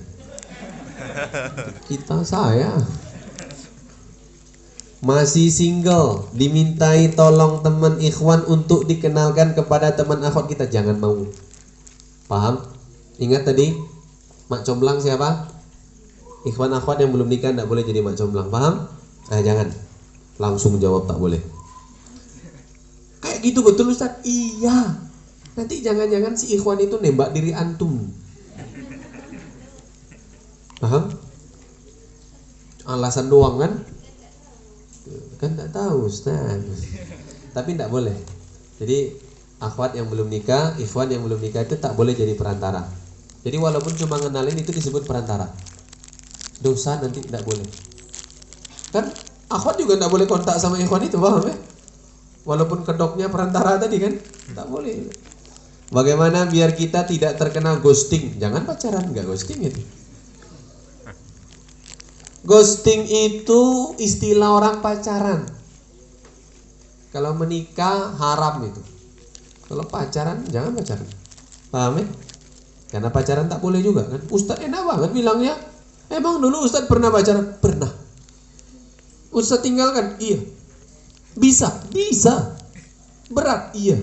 Kita, saya masih single, dimintai tolong teman ikhwan untuk dikenalkan kepada teman akhwat kita, jangan mau. Paham? Ingat tadi mak comblang siapa? Ikhwan akhwat yang belum nikah tidak boleh jadi mak comblang. Paham? Jangan langsung jawab tak boleh. Kayak gitu betul Ustaz? Iya. Nanti jangan-jangan si ikhwan itu nembak diri antum. Paham? Alasan doang kan? Kan tak tahu Ustaz. Tapi tidak boleh. Jadi akhwat yang belum nikah, ikhwan yang belum nikah itu tak boleh jadi perantara. Jadi walaupun cuma ngenalin itu disebut perantara. Dosa nanti tidak boleh. Kan akhwat juga tidak boleh kontak sama ikhwan itu, paham ya? Walaupun kedoknya perantara tadi kan, tak boleh. Bagaimana biar kita tidak terkena ghosting? Jangan pacaran nggak ghosting itu. Ghosting itu istilah orang pacaran. Kalau menikah haram itu. Kalau pacaran jangan pacaran. Paham ya? Karena pacaran tak boleh juga kan. Ustadz enak banget bilangnya. Emang dulu Ustadz pernah pacaran? Pernah. Ustadz tinggalkan? Iya. Bisa. Berat? Iya.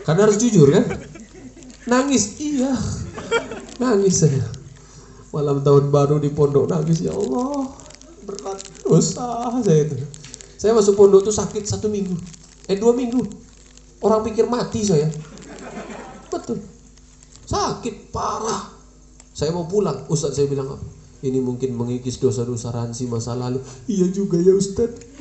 Karena harus jujur kan. Nangis? Iya. Nangis saya. Malam tahun baru di pondok nangis, ya Allah. Berat dosa saya itu. Saya masuk pondok tuh sakit 1 minggu. 2 minggu. Orang pikir mati saya. Betul. Sakit parah. Saya mau pulang. Ustadz saya bilang apa? Ini mungkin mengikis dosa-dosa ransi masa lalu. Iya juga ya Ustadz.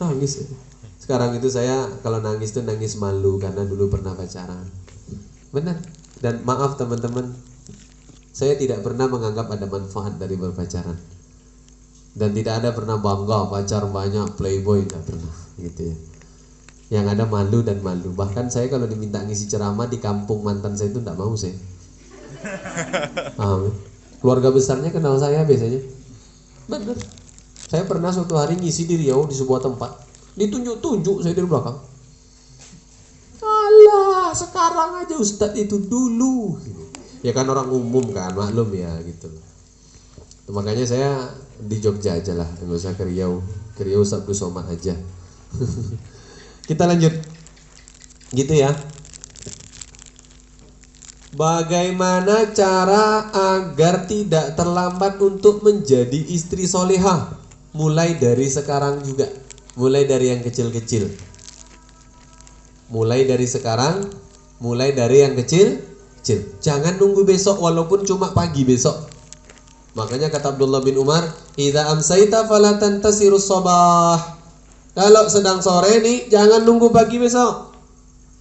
Nangis ya. Sekarang itu saya kalau nangis tuh nangis malu karena dulu pernah pacaran. Benar. Dan maaf teman-teman, saya tidak pernah menganggap ada manfaat dari berpacaran. Dan tidak ada pernah bangga pacar banyak, playboy, tidak pernah gitu ya. Yang ada malu dan malu. Bahkan saya kalau diminta ngisi ceramah di kampung mantan saya itu tidak mau saya. Keluarga besarnya kenal saya biasanya. Benar. Saya pernah suatu hari ngisi di Riau di sebuah tempat. Ditunjuk-tunjuk saya dari belakang. Alah, sekarang aja Ustadz itu dulu. Ya kan orang umum kan, maklum ya gitu. Makanya saya di Jogja aja lah, nggak usah ke Riau. Ke Riau Sabtu Somad aja. Kita lanjut. Gitu ya. Bagaimana cara agar tidak terlambat untuk menjadi istri solehah? Mulai dari sekarang juga. Mulai dari yang kecil-kecil. Mulai dari sekarang. Mulai dari yang kecil-kecil. Jangan nunggu besok walaupun cuma pagi besok. Makanya kata Abdullah bin Umar, "Idza amsayta fala tantasirus sabah." Kalau sedang sore nih, jangan nunggu pagi besok.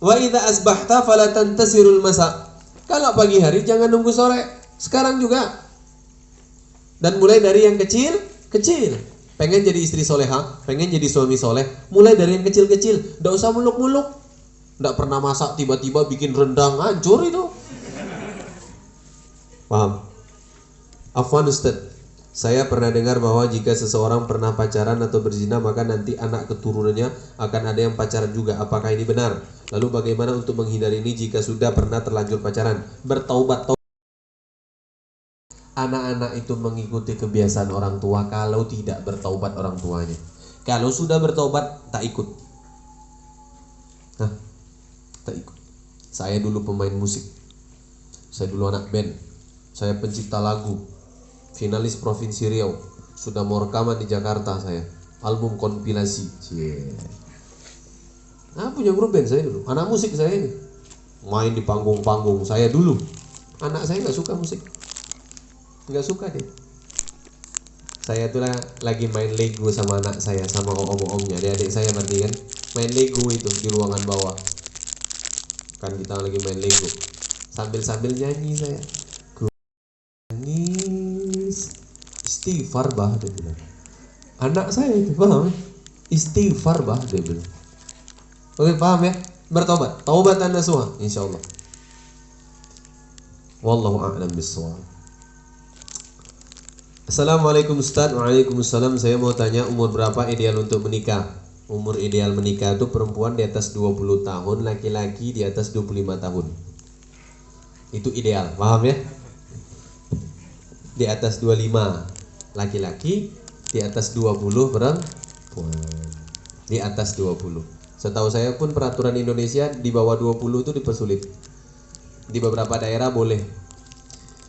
Wa idza asbahta fala tantasirul masa. Kalau pagi hari jangan nunggu sore, sekarang juga. Dan mulai dari yang kecil. Pengen jadi istri soleha, pengen jadi suami soleh, mulai dari yang kecil-kecil. Nggak usah muluk-muluk. Nggak pernah masak tiba-tiba bikin rendang, hancur itu. Paham? Afwan Ustaz, saya pernah dengar bahwa jika seseorang pernah pacaran atau berzina maka nanti anak keturunannya akan ada yang pacaran juga. Apakah ini benar? Lalu bagaimana untuk menghindari ini jika sudah pernah terlanjur pacaran? Bertaubat. Anak-anak itu mengikuti kebiasaan orang tua kalau tidak bertaubat orang tuanya. Kalau sudah bertaubat tak ikut. Tak ikut. Saya dulu pemain musik. Saya dulu anak band. Saya pencipta lagu. Finalis Provinsi Riau. Sudah mau rekaman di Jakarta saya. Album kompilasi. Punya grup band saya dulu. Anak musik saya ini. Main di panggung-panggung saya dulu. Anak saya gak suka musik. Gak suka deh. Saya tuh lagi main Lego sama anak saya, sama om-omnya, adik-adik saya berarti kan. Main Lego itu di ruangan bawah. Kan kita lagi main Lego. Sambil-sambil nyanyi saya. Nangis. Istighfar bah dia bilang. Anak saya itu paham. Istighfar bah dia bilang. Oke, paham ya? Bertobat. Taubatan nasuha insyaallah. Wallahu a'lam bissawab. Assalamualaikum Ustaz. Waalaikumsalam. Saya mau tanya umur berapa ideal untuk menikah? Umur ideal menikah itu perempuan di atas 20 tahun, laki-laki di atas 25 tahun. Itu ideal, paham ya? Di atas 25 laki-laki, di atas 20 perempuan. Di atas 20. Setahu saya pun peraturan Indonesia di bawah 20 itu dipersulit. Di beberapa daerah boleh.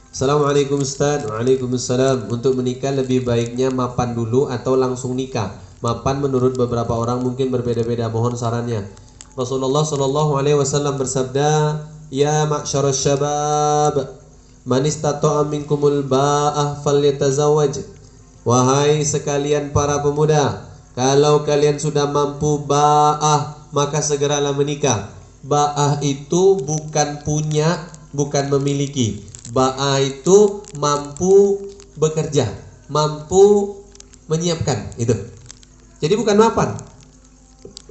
Assalamualaikum Ustaz. Waalaikumsalam. Untuk menikah lebih baiknya mapan dulu atau langsung nikah? Mapan menurut beberapa orang mungkin berbeda-beda. Mohon sarannya. Rasulullah SAW bersabda, "Ya ma'syarasy syabab, man istata'a minkumul ba'ah falyatazawwaj." Wahai sekalian para pemuda, kalau kalian sudah mampu ba'ah, maka segeralah menikah. Ba'ah itu bukan punya, bukan memiliki. Ba'ah itu mampu bekerja, mampu menyiapkan itu. Jadi bukan mapan.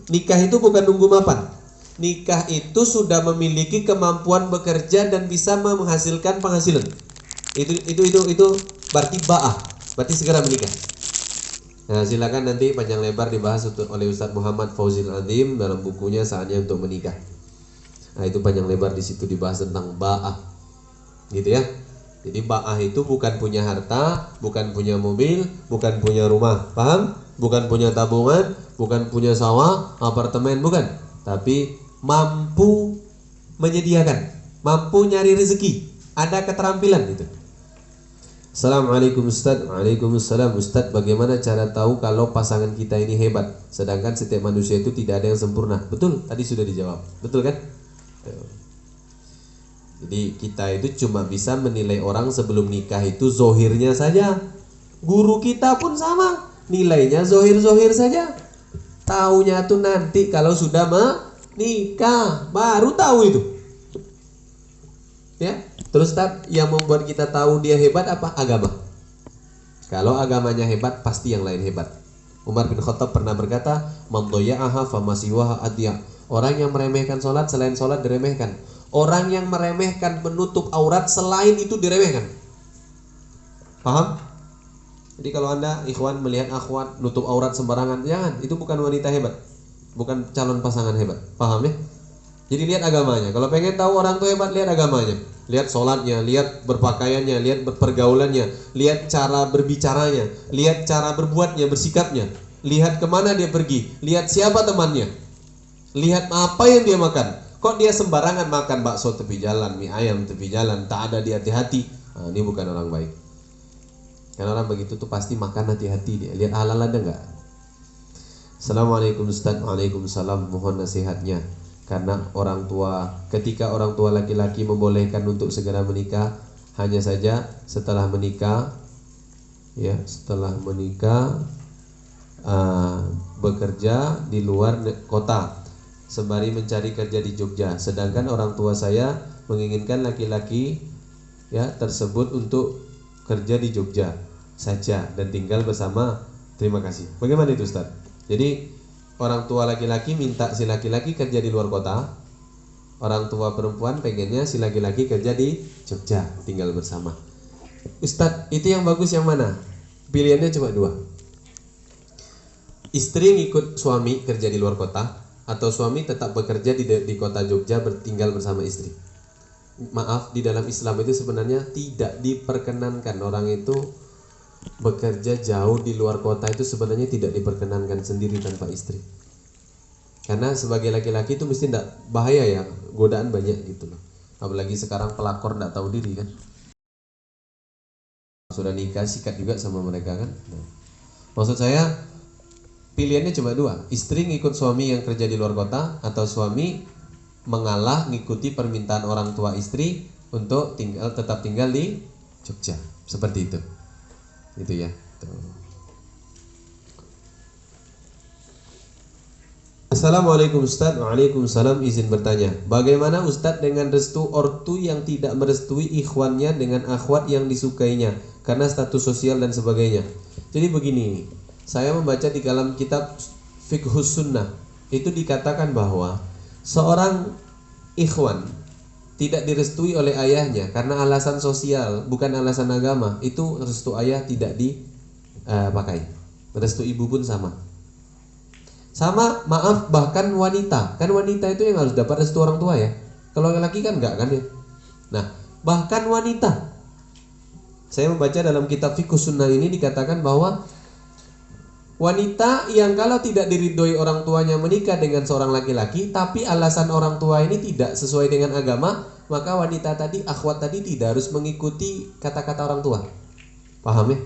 Nikah itu bukan nunggu mapan. Nikah itu sudah memiliki kemampuan bekerja dan bisa menghasilkan penghasilan. Itu berarti ba'ah. Berarti segera menikah. Nah, silakan nanti panjang lebar dibahas oleh Ustaz Muhammad Fauzil Azim dalam bukunya Saatnya Untuk Menikah. Nah, itu panjang lebar di situ dibahas tentang ba'ah. Gitu ya. Jadi ba'ah itu bukan punya harta, bukan punya mobil, bukan punya rumah, paham? Bukan punya tabungan, bukan punya sawah, apartemen, bukan. Tapi mampu menyediakan, mampu nyari rezeki, ada keterampilan itu. Assalamualaikum Ustaz. Waalaikumsalam. Ustaz, bagaimana cara tahu kalau pasangan kita ini hebat? Sedangkan setiap manusia itu tidak ada yang sempurna. Betul, tadi sudah dijawab. Betul kan? Jadi kita itu cuma bisa menilai orang sebelum nikah itu zohirnya saja. Guru kita pun sama, nilainya zohir-zohir saja. Taunya tuh nanti kalau sudah menikah baru tahu itu. Ya, terus yang membuat kita tahu dia hebat apa? Agama. Kalau agamanya hebat, pasti yang lain hebat. Umar bin Khattab pernah berkata, "Man dhayya'aha famasiwaha adya." Orang yang meremehkan sholat, selain sholat diremehkan. Orang yang meremehkan menutup aurat, selain itu diremehkan. Paham? Jadi kalau anda ikhwan melihat akhwat nutup aurat sembarangan, jangan. Itu bukan wanita hebat, bukan calon pasangan hebat. Paham ya? Jadi lihat agamanya. Kalau pengen tahu orang tua hebat, lihat agamanya. Lihat sholatnya, lihat berpakaiannya, lihat pergaulannya, lihat cara berbicaranya, lihat cara berbuatnya, bersikapnya. Lihat kemana dia pergi, lihat siapa temannya, lihat apa yang dia makan. Kok dia sembarangan makan bakso tepi jalan, mie ayam tepi jalan, tak ada dia hati-hati. Nah, ini bukan orang baik. Karena orang begitu tuh pasti makan hati-hati dia. Lihat halal ada nggak? Assalamualaikum Ustaz. Waalaikumsalam. Mohon nasihatnya. Karena orang tua, ketika orang tua laki-laki membolehkan untuk segera menikah, hanya saja setelah menikah, ya setelah menikah bekerja di luar kota sembari mencari kerja di Jogja. Sedangkan orang tua saya menginginkan laki-laki ya tersebut untuk kerja di Jogja saja dan tinggal bersama. Terima kasih. Bagaimana itu Ustaz? Jadi orang tua laki-laki minta si laki-laki kerja di luar kota, orang tua perempuan pengennya si laki-laki kerja di Jogja, tinggal bersama. Ustadz, itu yang bagus yang mana? Pilihannya cuma dua. Istri ngikut suami kerja di luar kota, atau suami tetap bekerja di kota Jogja, tinggal bersama istri. Maaf, di dalam Islam itu sebenarnya tidak diperkenankan orang itu bekerja jauh di luar kota, itu sebenarnya tidak diperkenankan sendiri tanpa istri. Karena sebagai laki-laki itu mesti tidak bahaya ya, godaan banyak gitu loh. Apalagi sekarang pelakor tidak tahu diri kan. Sudah nikah sikat juga sama mereka kan. Nah, maksud saya pilihannya cuma dua, istri ngikut suami yang kerja di luar kota, atau suami mengalah ngikuti permintaan orang tua istri untuk tetap tinggal di Jogja. Seperti itu. Itu ya. Tuh. Assalamualaikum Ustaz. Waalaikumsalam. Izin bertanya, bagaimana Ustaz dengan restu ortu yang tidak merestui ikhwannya dengan akhwat yang disukainya karena status sosial dan sebagainya? Jadi begini, saya membaca di dalam kitab Fiqhus Sunnah itu dikatakan bahwa seorang ikhwan tidak direstui oleh ayahnya karena alasan sosial, bukan alasan agama, itu restu ayah tidak dipakai. Restu ibu pun sama. Sama, maaf, bahkan wanita. Kan wanita itu yang harus dapat restu orang tua ya. Kalau laki kan enggak kan ya. Nah, bahkan wanita. Saya membaca dalam kitab Fiqh Sunnah ini dikatakan bahwa wanita yang kalau tidak diridhoi orang tuanya menikah dengan seorang laki-laki, tapi alasan orang tua ini tidak sesuai dengan agama, maka wanita tadi, akhwat tadi tidak harus mengikuti kata-kata orang tua. Paham ya?